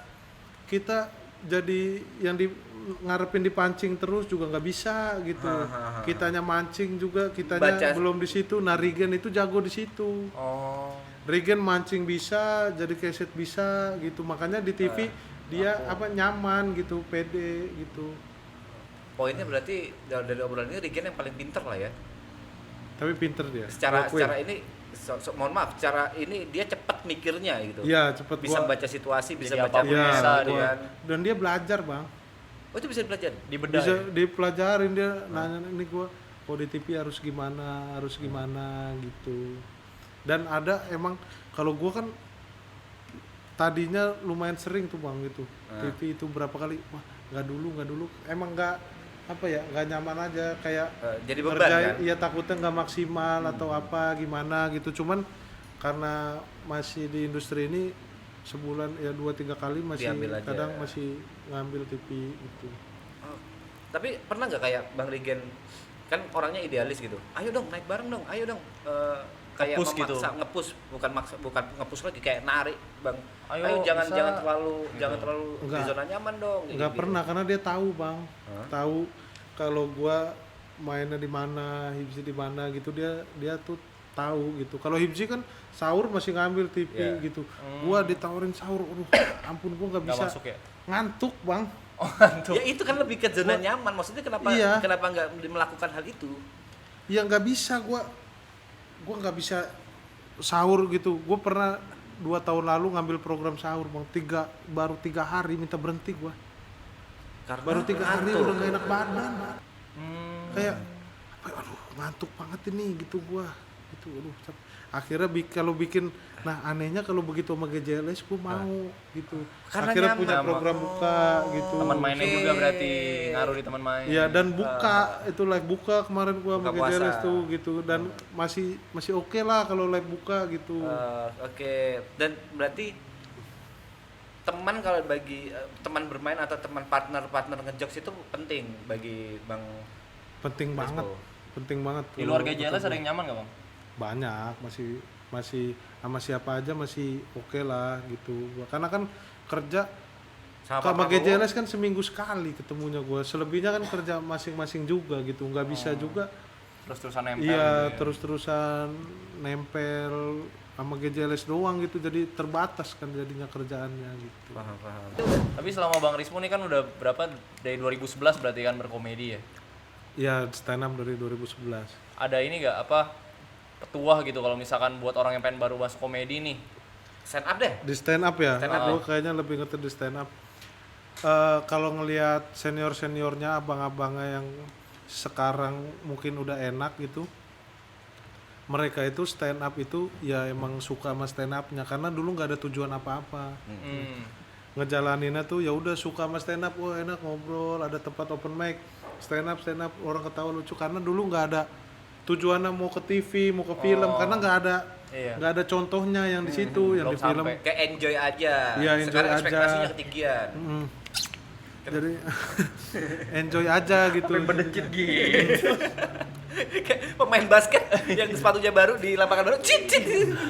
kita jadi yang ngarepin dipancing terus juga nggak bisa gitu. Kitanya mancing juga, kitanya belum di situ. Nah Regen itu jago di situ. Regen mancing bisa, jadi keset bisa gitu. Makanya di TV dia nyaman gitu, pede gitu. Poinnya berarti dari obrolan ini Regen yang paling pinter lah ya. Tapi pinter dia. Secara ini mohon maaf, secara ini dia cepat mikirnya gitu. Iya, cepat. Bisa baca situasi, bisa jadi baca bisa dia. Dan dia belajar, Bang. Oh, itu bisa belajar. Bisa dipelajarin dia nanya ini gua di TV harus gimana gitu. Dan ada emang kalau gua kan tadinya lumayan sering tuh Bang gitu. TV itu berapa kali wah nggak dulu emang nggak nyaman aja kayak jadi beban kan? Iya takutnya nggak maksimal atau apa gimana gitu. Cuman karena masih di industri ini sebulan ya 2-3 kali masih kadang masih ngambil TV gitu. Tapi pernah nggak kayak Bang Regen kan orangnya idealis gitu, ayo dong naik bareng dong, ayo dong kayak memaksa gitu. bukan ngepush lagi kayak narik Bang, ayo jangan terlalu di zona nyaman dong. Nggak gitu. Pernah karena dia tahu Bang, tahu kalau gua mainnya di mana, Hibzi di mana gitu dia tuh tahu gitu. Kalau Hibzi kan sahur masih ngambil TV gitu. Gua ditawarin sahur, ampun gua nggak bisa. Masuk ya? Ngantuk Bang. Ngantuk. Ya itu kan lebih ke zona nyaman. Maksudnya kenapa nggak melakukan hal itu? Ya nggak bisa gua nggak bisa sahur gitu. Gua pernah 2 tahun lalu ngambil program sahur Bang. Baru 3 hari minta berhenti gua. Karena baru 3 hari udah nggak enak badan. Kayak ngantuk banget ini gitu gua. Itu akhirnya kalau bikin anehnya kalau begitu sama GJLS gua mau gitu. Karena akhirnya nyaman. Punya program buka gitu. Teman mainnya juga berarti ngaruh di teman main. Iya dan buka itu live buka kemarin gua sama GJLS tuh gitu dan masih oke lah kalau live buka gitu. Oke. Dan berarti teman kalau bagi teman bermain atau teman partner ngejokes itu penting bagi Bang. Penting banget. Di luar GJLS ada yang nyaman nggak Bang? Banyak, masih sama siapa aja masih oke lah gitu. Karena kan kerja sama GJLS kan seminggu sekali ketemunya gua. Selebihnya kan kerja masing-masing juga gitu. Nggak bisa juga terus-terusan nempel. Iya, terus-terusan nempel sama GJLS doang gitu. Jadi terbatas kan jadinya kerjaannya gitu. Paham. Tapi selama Bang Rispo ini kan udah berapa dari 2011 berarti kan berkomedi ya? Iya, stand up dari 2011. Ada ini nggak petuah gitu kalau misalkan buat orang yang pengen baru masuk komedi nih? Stand up deh. Di stand up ya. Gue kayaknya lebih ngerti di stand up. Kalau ngelihat seniornya abang-abangnya yang sekarang mungkin udah enak gitu. Mereka itu stand up itu ya emang suka sama stand up-nya karena dulu nggak ada tujuan apa-apa. Ngejalaninnya tuh ya udah suka sama stand up, wah enak ngobrol, ada tempat open mic, stand up orang ketawa lucu karena dulu nggak ada tujuannya mau ke TV, mau ke film karena nggak ada contohnya yang di situ yang di film. Kayak enjoy aja. Iya, sekarang ekspektasinya ketinggian. Jadi enjoy aja gitu. Berdekit gitu. Kayak pemain basket yang sepatunya baru di lapangan baru, cit.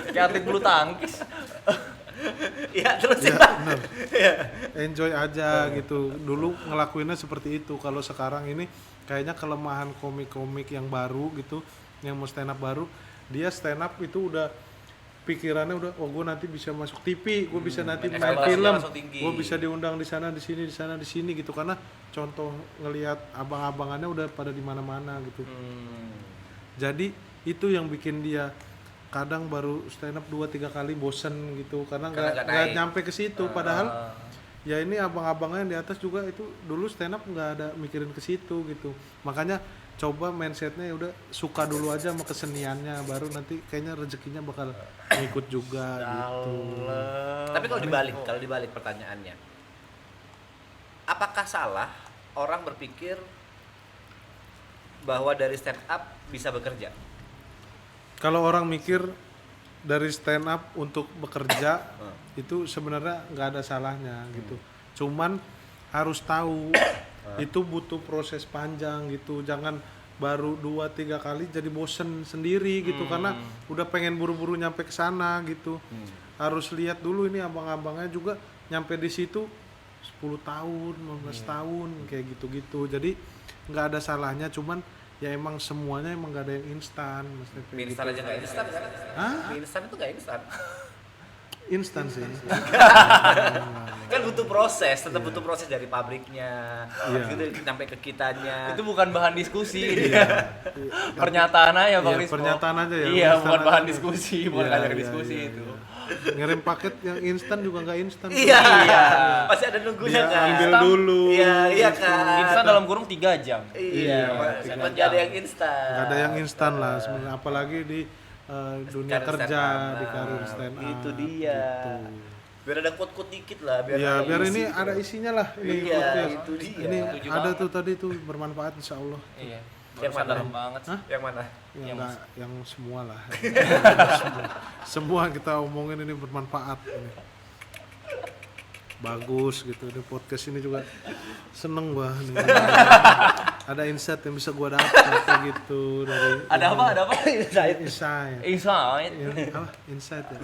Kayak atlet bulu tangkis. Iya terus ya. Bener. Enjoy aja gitu. Dulu ngelakuinnya seperti itu. Kalau sekarang ini kayaknya kelemahan komik-komik yang baru gitu, yang mau stand up baru, dia stand up itu udah pikirannya udah gue nanti bisa masuk TV, gue bisa nanti main film, gue bisa diundang di sana di sini gitu karena contoh ngelihat abang-abangannya udah pada di mana-mana gitu. Jadi itu yang bikin dia kadang baru stand up 2-3 kali bosen gitu karena nggak nyampe ke situ padahal ya ini abang-abangnya yang di atas juga itu dulu stand up nggak ada mikirin ke situ gitu. Makanya coba mindsetnya ya udah suka dulu aja sama keseniannya, baru nanti kayaknya rezekinya bakal ngikut juga gitu. Tapi kalau dibalik pertanyaannya, apakah salah orang berpikir bahwa dari stand up bisa bekerja? Kalau orang mikir dari stand up untuk bekerja itu sebenarnya nggak ada salahnya gitu. Cuman harus tahu itu butuh proses panjang gitu. Jangan baru 2-3 kali jadi bosen sendiri gitu karena udah pengen buru-buru nyampe ke sana gitu. Harus lihat dulu ini abang-abangnya juga nyampe di situ 10 tahun, 15 tahun kayak gitu-gitu. Jadi nggak ada salahnya, cuman ya emang semuanya emang gak ada yang instan, maksudnya kayak Mie instan gitu. aja nggak instan kan? Hah? Mie instan itu nggak instan. Instan sih. Kan butuh proses, tetap butuh proses dari pabriknya, gitu sampai ke kitanya. Itu bukan bahan diskusi. Pernyataan aja Bang Iya, Rispo. pernyataan aja ya. Iya, Instan bukan bahan aja. diskusi, bukan Iya, ngajak iya, diskusi iya, itu. iya. Ngirim paket yang instan juga nggak instan. Iya, pasti ada nunggunya Dia kan. ambil dulu. Iya kan. Instan dalam kurung 3 jam. Iya, Iya, nggak ada yang instan. Nggak ada yang instan lah sebenarnya, apalagi di dunia Karir kerja, stand up. di karir stand up. Itu dia. Gitu. Biar ada quote-quote dikit lah, Ya, ada biar isi ini gitu. ada isinya lah ini Iya, podcast. itu dia. Ini Setuju ada banget. tuh tadi tuh bermanfaat insya Allah. Iya. Yang Barusan mana? dalam banget. Hah? Yang mana? Yang semua lah. semua kita omongin ini bermanfaat ini. Bagus gitu, ini podcast ini juga seneng gua nih. Ada insight yang bisa gua dapat kayak gitu dari Ada apa? Ada apa? insight. Insight. Apa? Insight ya?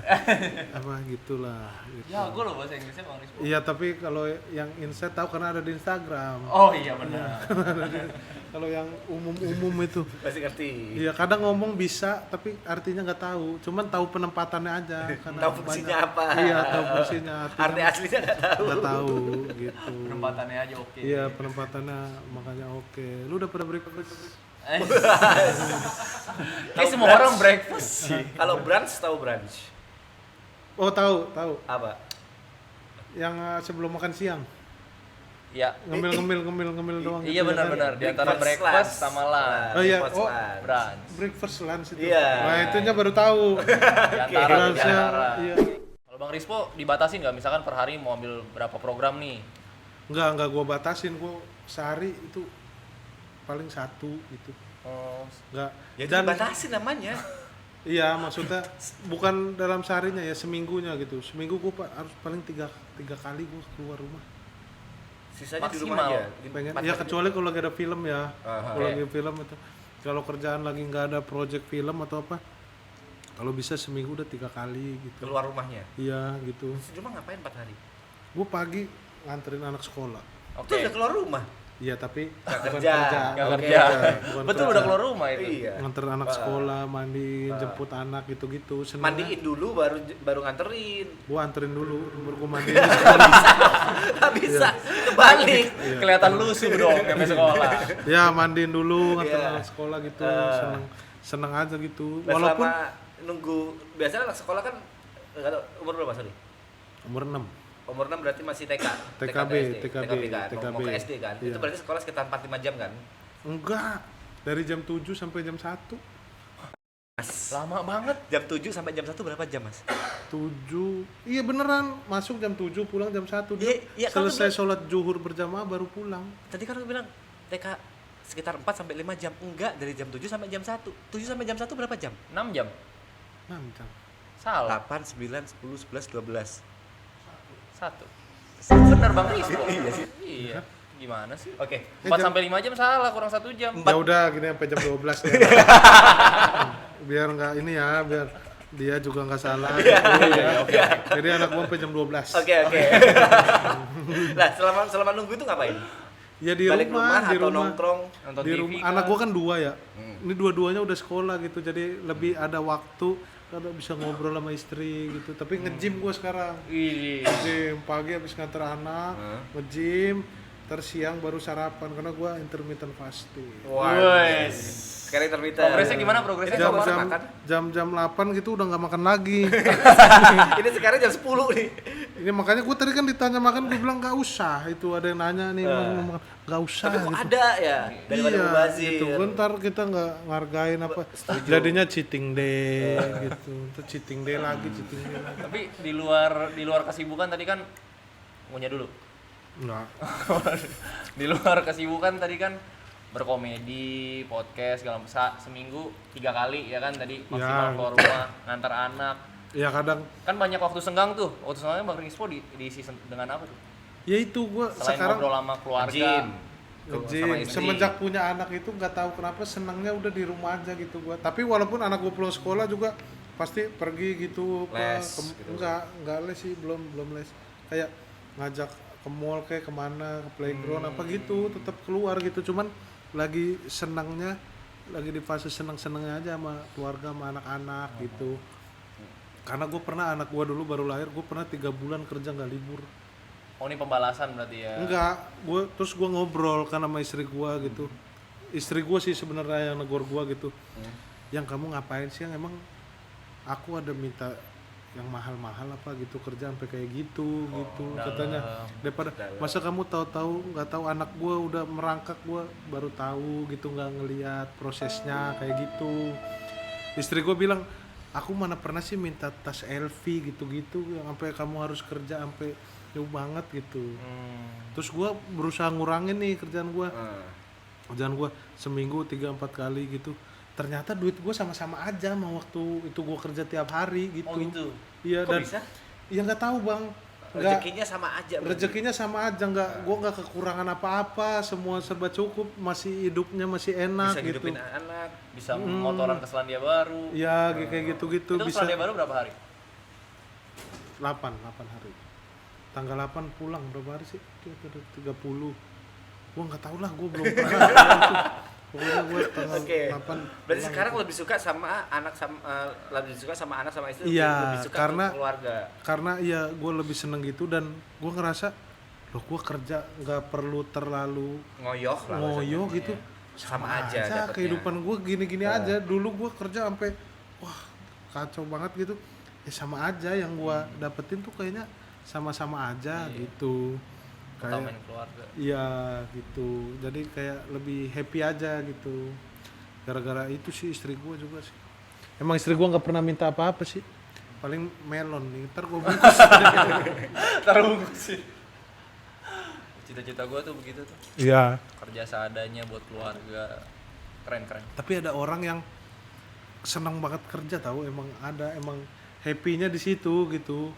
Apa gitulah gitu. Ya, gue loh bahasa Inggrisnya Bang Rispo. Iya, tapi kalau yang insight tahu karena ada di Instagram. Oh iya benar. Kalau yang umum-umum itu, Masih ngerti. iya kadang ngomong bisa, tapi artinya nggak tahu. Cuman tahu penempatannya aja. Karena Tahu fungsinya apa. Iya, tahu fungsinya. Arti aslinya nggak tahu. Nggak tahu gitu. Penempatannya aja oke. Iya, penempatannya makanya oke. Lu udah pada break? Kayak semua orang breakfast sih. Kalau brunch tahu brunch. Oh, tahu. Apa? Yang sebelum makan siang. Ya. Ngemil doang. Iya gitu ya kan? benar-benar di antara breakfast sama lunch. Oh iya, Breakfast oh. lunch. Brunch. Breakfast lunch itu. Iya. Wah, itunya baru tahu. Di antara di Lunchnya, antara. iya. Kalau Bang Rispo dibatasin nggak misalkan per hari mau ambil berapa program nih? Enggak gua batasin, gua sehari itu paling 1 gitu. Oh, Ya Enggak. itu Dan dibatasi namanya. iya, maksudnya bukan dalam seharinya ya, seminggunya gitu. Seminggu gua harus paling tiga kali gua keluar rumah. Sisanya di Maksimal. rumah aja. Pengen Empat ya hari. kecuali kalau lagi ada film ya. Aha. Kalau lagi film itu. Kalau kerjaan lagi nggak ada project film atau apa, kalau bisa seminggu udah 3 kali gitu. Keluar rumahnya. Iya gitu. Di rumah ngapain 4 hari? Gua pagi nganterin anak sekolah. Itu oke. udah keluar rumah. Iya, tapi Nggak bukan kerja. Nggak Oke. kerja. Bukan Betul kerja. udah keluar rumah itu. Iya. Nganterin anak sekolah, mandi, jemput anak gitu-gitu. Seneng. Mandiin dulu baru nganterin. Gua anterin dulu, baru gua mandiin. Nggak bisa kebalik. Kelihatan lusuh dong sampai sekolah. Ya, mandiin dulu, nganterin Iya. anak sekolah gitu. Seneng aja gitu. Nah, Walaupun selama nunggu biasanya anak sekolah kan nggak tahu, umur berapa sorry? umur 6. Umur 6 berarti masih TK. TKB, TKB kan. Mau ke SD kan. Iya. Itu berarti sekolah sekitar 4-5 jam kan? Enggak. Dari jam 7 sampai jam 1. Lama banget. Jam 7 sampai jam 1 berapa jam, Mas? 7. Iya beneran, masuk jam 7, pulang jam 1. Dia Iya, kan selesai lu sholat zuhur berjamaah baru pulang. Tadi kan lu bilang TK sekitar 4 sampai 5 jam. Enggak, dari jam 7 sampai jam 1. 7 sampai jam 1 berapa jam? 6 jam. 6 jam. Salah. 8, 9, 10, 11, 12. 1. Bener Bang Rispo. Iya sih. Iya. Gimana sih? Oke. 4 sampai 5 jam salah, kurang 1 jam. Ya udah gini sampai jam 12 ya. Biar enggak ini ya, biar dia juga nggak salah gitu ya. Jadi anak gua sampai jam 12. Oke. Nah, selama nunggu itu ngapain? Ya di Balik rumah, di atau rumah. nongkrong? Nonton Di TV rumah. kan? Anak gua kan 2 ya. Ini dua-duanya udah sekolah gitu. Jadi lebih ada waktu kada bisa ngobrol sama istri gitu. Tapi nge-gym gua sekarang. Wih. Nge-gym pagi habis nganter anak, nge-gym, terus siang baru sarapan karena gua intermittent fasting. Wes. Sekarang intermittent. Progresnya gimana progresnya? Jam- Jam-jam 8 gitu udah nggak makan lagi. Ini sekarang jam 10 nih. Ini makanya gue tadi kan ditanya makan, gue bilang nggak usah. Itu ada yang nanya nih, ngomong nggak usah. Tapi kok gitu. ada ya daripada Iya, mubazir. gitu. Bentar kita nggak ngargain apa. Jadinya cheating day gitu. Terus cheating day lagi. Tapi di luar kesibukan tadi kan punya dulu. Enggak. Di luar kesibukan tadi kan berkomedi, podcast segala seminggu 3 kali ya kan tadi maksimal Ya. keluar rumah, ngantar anak. Ya kadang Kan banyak waktu senggang tuh. Waktu senggangnya Bang Rispo diisi dengan apa tuh? ya itu gue Selain sekarang ngobrol sama keluarga. Gym. nge-gym. Sama istri. Semenjak punya anak itu nggak tahu kenapa senangnya udah di rumah aja gitu gua. Tapi walaupun anak gua pulang sekolah juga pasti pergi gitu Les, gitu. enggak les sih, belum les. Kayak ngajak ke mall kayak kemana, ke playground apa gitu, tetap keluar gitu. Cuman lagi senangnya, lagi di fase senang-senangnya aja sama keluarga, sama anak-anak gitu. Karena gue pernah, anak gue dulu baru lahir, gue pernah 3 bulan kerja nggak libur. Oh ini pembalasan berarti ya? Enggak, terus gue ngobrol kan sama istri gue gitu. Istri gue sih sebenarnya yang negor gue gitu. Yang kamu ngapain sih, yang emang aku ada minta yang mahal-mahal apa gitu, kerja sampai kayak gitu gitu katanya. Daripada masa kamu tahu-tahu nggak tahu anak gue udah merangkak, gue baru tahu gitu, nggak ngelihat prosesnya kayak gitu. Istri gue bilang, aku mana pernah sih minta tas LV gitu-gitu yang sampai kamu harus kerja sampai jauh banget gitu. Terus gue berusaha ngurangin nih kerjaan gue seminggu 3-4 kali gitu. Ternyata duit gue sama-sama aja sama waktu itu gue kerja tiap hari gitu. Oh gitu? Iya. Kok Dan bisa? ya nggak tahu bang, Rezekinya sama aja. rezekinya sama aja, gue nggak kekurangan apa-apa, semua serba cukup, masih hidupnya masih enak Bisa gitu. hidupin anak. Bisa motoran ke Selandia Baru. Ya kayak gitu-gitu Itu ke bisa. Selandia Baru berapa hari? 8 hari. Tanggal 8 pulang, berapa hari sih? 30. Gua nggak tahu lah, gua belum pernah. Pokoknya gua tanggal Oke. 8. Berarti pulang sekarang gitu. lebih suka sama anak sama istri, Iya, lebih suka karena- ke keluarga. Karena ya gua lebih seneng gitu, dan gua ngerasa loh gua kerja nggak perlu terlalu Ngoyoh lah. ngoyo bahasanya. gitu. Sama aja dapetnya. kehidupan gua gini-gini aja. Dulu gua kerja sampai wah kacau banget gitu. Ya sama aja yang gua dapetin tuh kayaknya sama-sama aja gitu. Utamain keluarga. Iya gitu, jadi kayak lebih happy aja gitu. Gara-gara itu sih istri gue juga sih. Emang istri gue nggak pernah minta apa-apa sih. Paling melon nih, ntar gue bungkus. Taruh bungkusin. Cita-cita gue tuh begitu tuh. Iya. Kerja seadanya buat keluarga. Keren. Tapi ada orang yang senang banget kerja, tahu, emang happy-nya di situ gitu.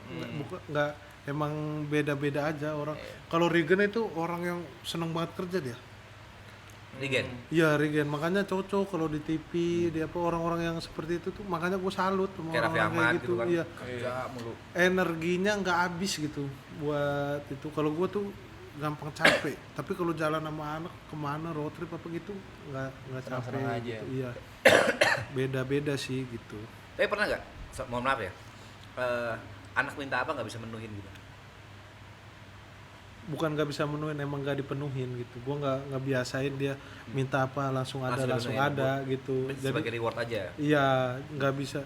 Nggak emang beda-beda aja orang. Kalau Regen itu orang yang senang banget kerja dia. Regen. Iya Regen, makanya cocok kalau di TV, dia apa orang-orang yang seperti itu tuh, makanya gue salut sama Kayak Raffi orang-orang kayak Ahmad gitu. gitu kan. Iya, Kerja mulu. energinya nggak habis gitu buat itu. Kalau gue tuh gampang capek, tapi kalau jalan sama anak kemana road trip apa gitu nggak capek. Senang-senang aja. Gitu. Iya, beda-beda sih gitu. Tapi pernah nggak? Mohon maaf ya. Anak minta apa nggak bisa menuhin gitu? Bukan nggak bisa menuhin, emang nggak dipenuhin gitu. Gue nggak biasain dia minta apa langsung ada Langsung ada dipenuhin, gitu. Sebagai reward aja. Iya, nggak bisa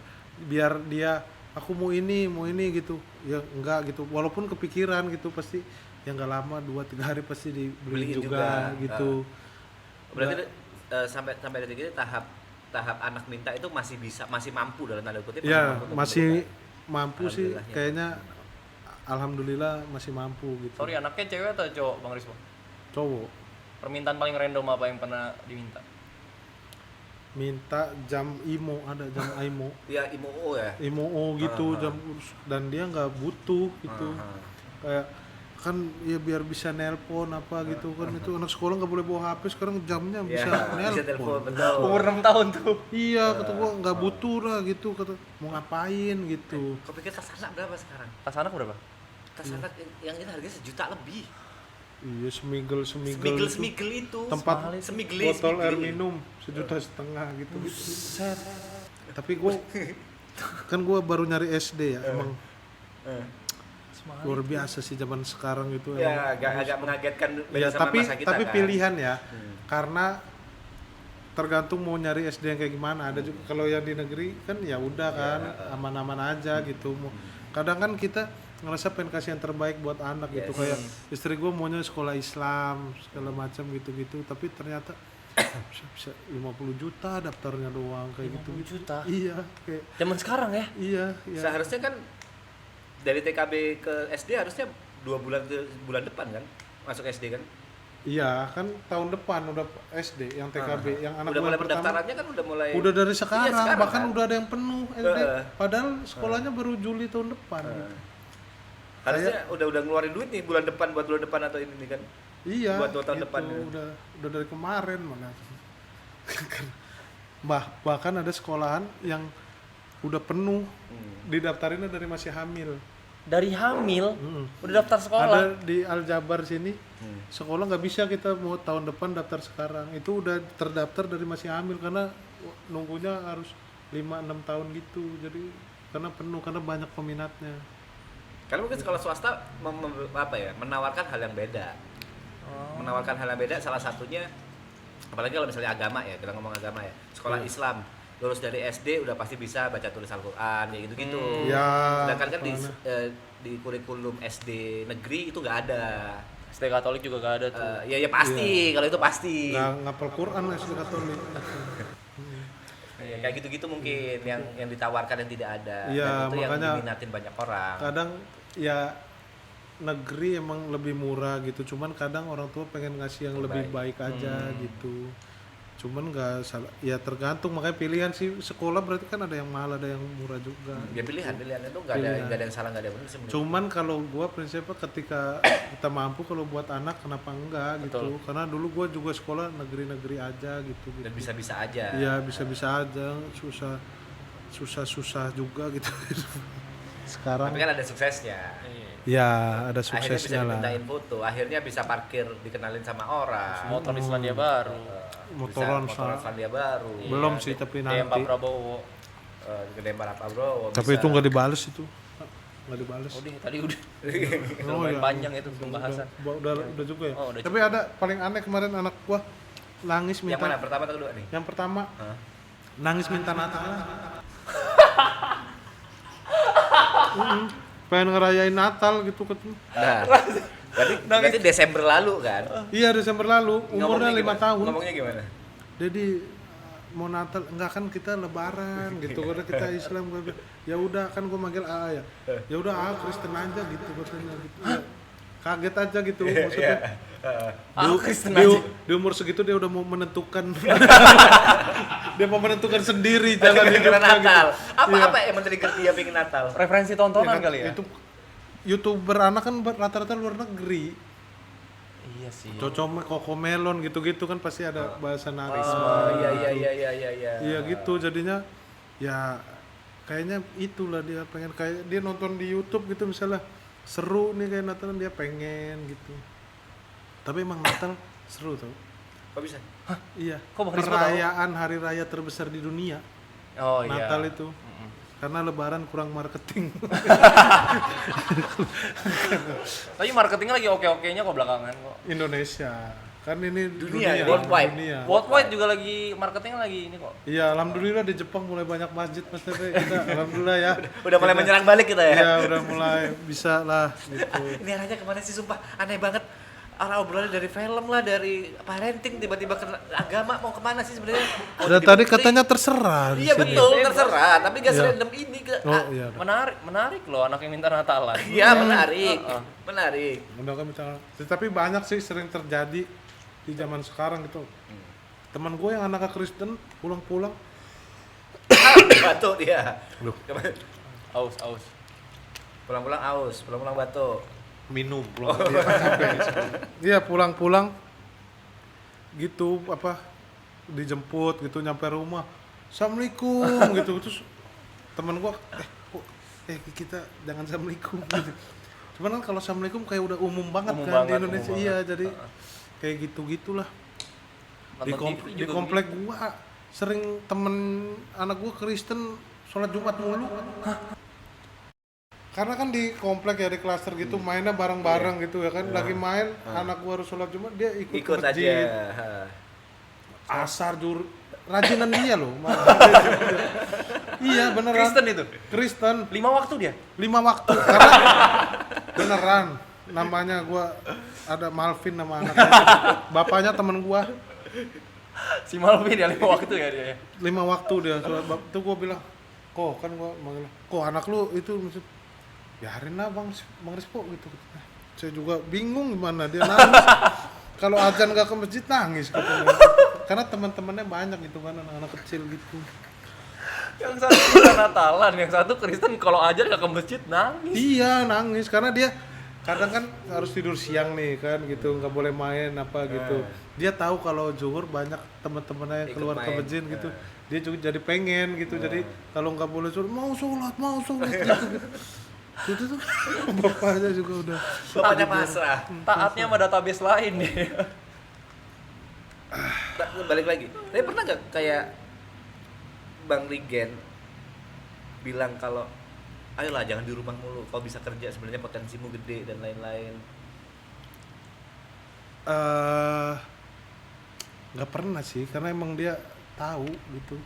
biar dia aku mau ini gitu, ya enggak gitu. Walaupun kepikiran gitu pasti yang nggak lama 2-3 hari pasti dibeli Beliin juga gitu. Berarti sampai detik ini tahap anak minta itu masih mampu dalam tanda kutip. Ya untuk masih memberikan. mampu sih Alhamdulillahnya. kayaknya. Alhamdulillah masih mampu gitu. Sorry, anaknya cewek atau cowok Bang Rispo? Cowok Permintaan paling random apa yang pernah diminta? minta jam IMO, ada jam IMO. Ya IMO ya. IMO gitu jam urus, dan dia nggak butuh gitu. Kayak kan ya biar bisa nelpon apa gitu kan, itu anak sekolah nggak boleh bawa HP sekarang, jamnya bisa Bisa telepon nelpon. betul. Umur 6 tahun tuh. Iya, kata gua nggak butuh lah gitu, kata mau ngapain gitu. Kau pikir tas anak berapa sekarang? Tas anak berapa? Tas anak yang itu harganya 1 juta lebih. Iya, semigel Semigel itu. tempat Semigel. botol air minum 1,5 juta gitu. Tapi gua kan gua baru nyari SD ya, emang luar biasa sih zaman sekarang itu. Ya, agak mengagetkan Ya, sama tapi masa kita kan. pilihan ya. Karena tergantung mau nyari SD yang kayak gimana. Ada juga kalau yang di negeri kan ya udah kan aman-aman aja gitu. Kadang kan kita ngerasa pengen kasih yang terbaik buat anak gitu. Kayak istri gue maunya sekolah Islam segala macam gitu-gitu, tapi ternyata bisa 50 juta daftarnya doang kayak 50 gitu. juta? Iya, kayak Zaman sekarang ya? iya. Seharusnya kan dari TKB ke SD harusnya 2 bulan ke bulan depan kan masuk SD kan. Iya, kan tahun depan udah SD yang TKB, yang anak Udah gue mulai yang pertama. pendaftarannya kan udah mulai. Udah dari sekarang, Iya, sekarang bahkan kan? udah ada yang penuh SD. Padahal sekolahnya baru Juli tahun depan. Gitu. Harusnya udah ngeluarin duit nih bulan depan buat bulan depan atau ini nih kan. Iya. Buat 2 tahun gitu, depan. Ya. Udah dari kemarin mana. Bahkan ada sekolahan yang udah penuh didaftarinnya dari masih hamil. Dari hamil udah daftar sekolah. Ada di Aljabar sini sekolah nggak bisa kita mau tahun depan daftar sekarang, itu udah terdaftar dari masih hamil karena nunggunya harus 5-6 tahun gitu, jadi karena penuh karena banyak peminatnya. Karena mungkin sekolah swasta menawarkan hal yang beda. Menawarkan hal yang beda salah satunya apalagi kalau misalnya agama ya, kita ngomong agama ya. Sekolah Islam lulus dari SD udah pasti bisa baca tulis Al-Qur'an ya gitu-gitu. Ya, Sedangkan kan di kurikulum SD negeri itu nggak ada. SD Katolik juga gak ada tuh. Ya pasti, kalau itu pasti. nggak ngapal Quran SD Katolik. Kayak gitu-gitu mungkin yang ditawarkan yang tidak ada. Iya, Dan itu yang makanya diminatin banyak orang. Kadang ya negeri emang lebih murah gitu, cuman kadang orang tua pengen ngasih yang lebih baik aja gitu. Cuman nggak salah, ya tergantung, makanya pilihan sih sekolah berarti kan ada yang mahal ada yang murah juga. Ya pilihan itu nggak ada yang salah, nggak ada yang benar sebenarnya. Cuman kalau gua prinsipnya ketika kita mampu, kalau buat anak kenapa enggak gitu. Karena dulu gua juga sekolah negeri-negeri aja gitu. Dan bisa-bisa aja. Iya, bisa-bisa aja, susah juga gitu. Sekarang Tapi kan ada suksesnya. ya ada Akhirnya bisa suksesnya lah. dimintain foto, akhirnya bisa parkir dikenalin sama orang. Motor di Selandia Baru. Motoran Selandia Baru. Belum sih, tapi DM Pak nanti. Prabowo. Gede Pak Prabowo. Tapi itu nggak dibales itu. Nggak dibales. Tadi udah. Oh, Lumayan iya. panjang itu pembahasan. Udah juga ya. Oh, udah Tapi ada paling aneh kemarin anak gua nangis Yang mana? minta. Pertama atau kedua nih? Yang pertama nangis minta Natal. Pengen ngerayain Natal gitu kan. Nah, berarti Desember lalu kan? Iya, Desember lalu, umurnya 5 tahun. Ngomongnya gimana? Jadi mau Natal enggak kan kita lebaran gitu, karena kita Islam. Gua bilang, ya udah kan gua manggil AA ya. Ya udah AA Kristen aja gitu katanya gitu. Ya, kaget aja gitu maksudnya. Kristen Di umur segitu dia udah mau menentukan. Dia mau menentukan sendiri jalan Gara-gara hidupnya Natal. gitu. Apa yang men-trigger dia pengen Natal? Referensi tontonan Kan, kali ya? itu YouTuber anak kan rata-rata luar negeri. Iya sih. Cocok Cocomelon gitu-gitu kan pasti ada bahasa Natal. Iya. Iya gitu, jadinya ya kayaknya itulah dia pengen, kayak dia nonton di YouTube gitu misalnya seru nih kayak Natal, dia pengen gitu. Tapi emang Natal seru tau. Kok bisa? Iya. Kok Bang Risma Perayaan hari raya terbesar di dunia. Oh iya. Natal itu. Karena Lebaran kurang marketing. Tapi marketingnya lagi oke-okenya kok belakangan kok. Indonesia. Kan ini Dunia, worldwide. Dunia. Worldwide juga lagi marketingnya lagi ini kok. Iya, alhamdulillah di Jepang mulai banyak masjid Mas Tete. Kita alhamdulillah ya. Udah mulai menyerang balik kita ya? Iya, udah mulai bisa lah gitu. Ini arahnya kemana sih sumpah? Aneh banget. Arah obrolannya dari film lah, dari parenting, tiba-tiba ke agama, mau kemana sih sebenarnya? Dan tadi katanya terserah di Iya sini. betul, terserah. Tapi gak Iya. serandom ini. Oh iya. Menarik loh anak yang minta Natalan. Iya menarik. Menarik. Udah kan misalnya. Tapi banyak sih sering terjadi di zaman sekarang gitu. Teman gue yang anaknya Kristen pulang-pulang Batuk dia. Loh. Aus. Pulang-pulang aus, pulang-pulang batuk. minum pulang. Iya, pulang-pulang gitu apa dijemput gitu nyampe rumah. Assalamualaikum gitu, terus teman gua kita jangan assalamualaikum gitu. Cuman kan kalau assalamualaikum kayak udah umum banget Umum kan banget, di Indonesia. umum Iya, banget. jadi kayak gitu-gitulah. Di Nonton TV juga komplek gua sering temen anak gua Kristen sholat Jumat mulu. Karena kan di komplek ya, di klaster gitu mainnya bareng-bareng gitu ya kan. Lagi main anak gua harus sholat Jumat, dia ikut ke Ikut masjid. aja. Asar rajinan dia loh. Iya Iya beneran. Kristen itu. Kristen. 5 waktu dia. 5 waktu karena beneran namanya gua ada Malvin nama anaknya. Bapaknya temen gua. Si Malvin ya 5 waktu ya dia. 5 waktu dia. Itu gua bilang, "Kok kan gua manggil, kok anak lu itu maksud biarin lah Bang Rispo gitu." Saya juga bingung gimana dia nangis. Kalau azan gak ke masjid nangis katanya. Karena teman-temannya banyak gitu kan anak-anak kecil gitu. Yang satu Kristen Natalan, yang satu Kristen kalau ajar gak ke masjid nangis. Iya nangis karena dia kadang kan harus tidur siang nih kan gitu, nggak boleh main apa gitu. Dia tahu kalau zuhur banyak teman-temannya yang Ikut keluar ke main. masjid gitu. Dia juga jadi pengen gitu. Jadi kalau nggak boleh zuhur mau sholat gitu. Itu tuh bapaknya juga udah. Bapaknya pasrah. Taatnya sama database lain nih. Balik lagi. Tapi pernah nggak kayak Bang Rigen bilang kalau ayolah jangan di rumah mulu, kau bisa kerja sebenarnya potensimu gede dan lain-lain. Nggak pernah sih karena emang dia tahu gitu.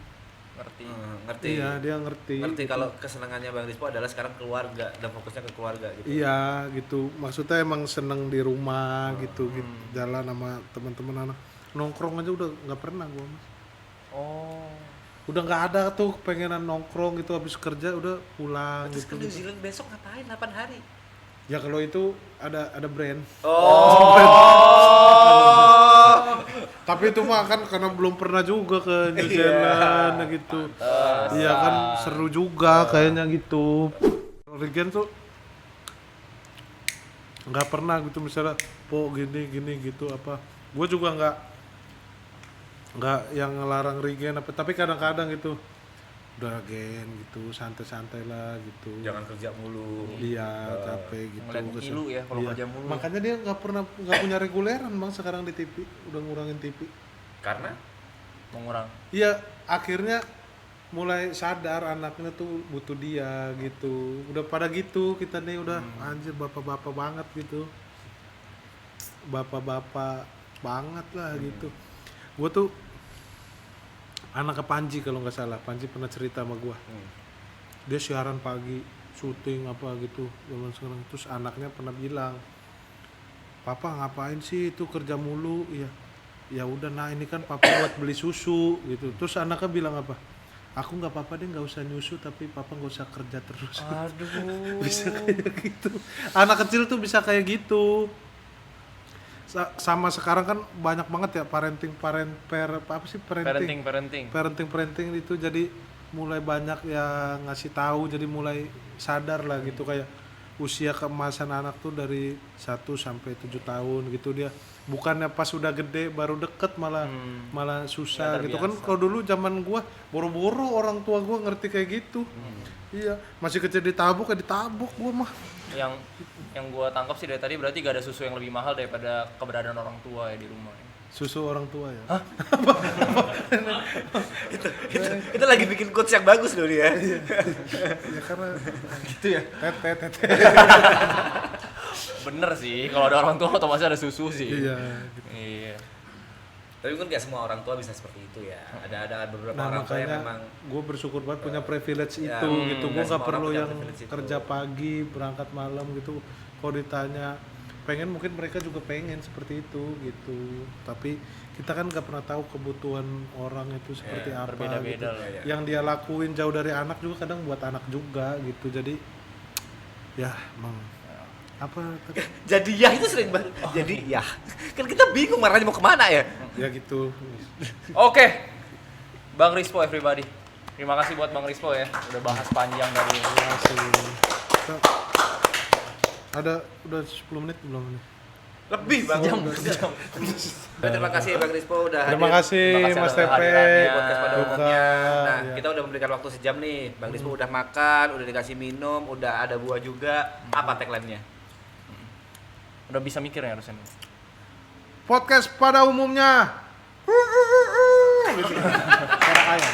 Ngerti. Ngerti. Iya dia ngerti. Ngerti gitu. kalau kesenangannya Bang Rispo adalah sekarang keluarga dan fokusnya ke keluarga gitu. Iya gitu, maksudnya emang seneng di rumah gitu, jalan sama teman-teman anak, nongkrong aja udah nggak pernah gua Mas. Oh. Udah nggak ada tuh pengenan nongkrong gitu habis kerja udah pulang Terus ke gitu. New Zealand besok ngapain 8 hari? Ya kalau itu ada brand. Oh. Tapi itu mah kan karena belum pernah juga ke New Zealand gitu. Iya kan seru juga kayaknya gitu. Regen tuh nggak pernah gitu misalnya po gini gitu apa. Gue juga nggak yang ngelarang Regen apa. Tapi kadang-kadang gitu udah Gen gitu santai-santai lah gitu. Jangan kerja mulu. Iya capek gitu. Ngeliat ngilu ya kalau Iya. kerja mulu. Makanya dia nggak punya reguleran Bang sekarang di TV, udah ngurangin TV. Karena Mengurang. Iya, akhirnya mulai sadar anaknya tuh butuh dia gitu. Udah pada gitu kita nih udah anjir bapak-bapak banget gitu. Bapak-bapak banget lah gitu. Gue tuh anaknya Panji kalau nggak salah. Panji pernah cerita sama gue. Dia siaran pagi, syuting apa gitu zaman sekarang. Terus anaknya pernah bilang, "Papa ngapain sih itu kerja mulu?" Iya. Ya udah nah ini kan papa buat beli susu gitu. Terus anaknya bilang apa? "Aku nggak apa-apa deh nggak usah nyusu tapi papa nggak usah kerja terus." Aduh. Bisa kayak gitu. Anak kecil tuh bisa kayak gitu. Sama sekarang kan banyak banget ya parenting itu jadi mulai banyak yang ngasih tahu jadi mulai sadar lah gitu kayak usia keemasan anak tuh dari 1 sampai 7 tahun gitu dia bukannya pas udah gede baru deket malah susah Nggak gitu kan. terbiasa. Kalau dulu zaman gua boro-boro orang tua gua ngerti kayak gitu. Iya masih kecil ditabuk gua mah. Yang gua tangkap sih dari tadi berarti gak ada susu yang lebih mahal daripada keberadaan orang tua ya di rumah. Susu orang tua ya. Hah? itu lagi bikin quotes yang bagus loh dia. Ya karena Gitu ya. tete. Bener sih, kalau ada orang tua otomatis ada susu sih. Iya. Iya. Tapi kan gak semua orang tua bisa seperti itu ya. Ada beberapa Nah orang tua yang makanya memang gue bersyukur banget punya privilege Ya, itu gitu. Gue nggak nggak semua orang perlu punya yang privilege itu. kerja pagi berangkat malam gitu. Kalau ditanya pengen mungkin mereka juga pengen seperti itu gitu. Tapi kita kan nggak pernah tahu kebutuhan orang itu seperti apa. berbeda-beda gitu. lah ya. Yang dia lakuin jauh dari anak juga kadang buat anak juga gitu. Jadi ya emang apa tadi? jadi ya itu sering banget. Jadi ya kan kita bingung marahnya mau kemana ya. Ya gitu. Oke. Bang Rispo everybody. Terima kasih buat Bang Rispo ya, udah bahas panjang dari Masih. Ada udah 10 menit belum nih? Lebih bang. jam. Terima kasih Bang Rispo udah hadir. Terima kasih Terima kasih Mas atas Tepe. kehadirannya. Di podcast pada Buka, umumnya. Nah, ya. kita udah memberikan waktu sejam nih. Bang Rispo udah makan, udah dikasih minum, udah ada buah juga. Apa tagline-nya? Udah bisa mikir ya harusnya. Podcast pada umumnya. Gitu. Suara ayam.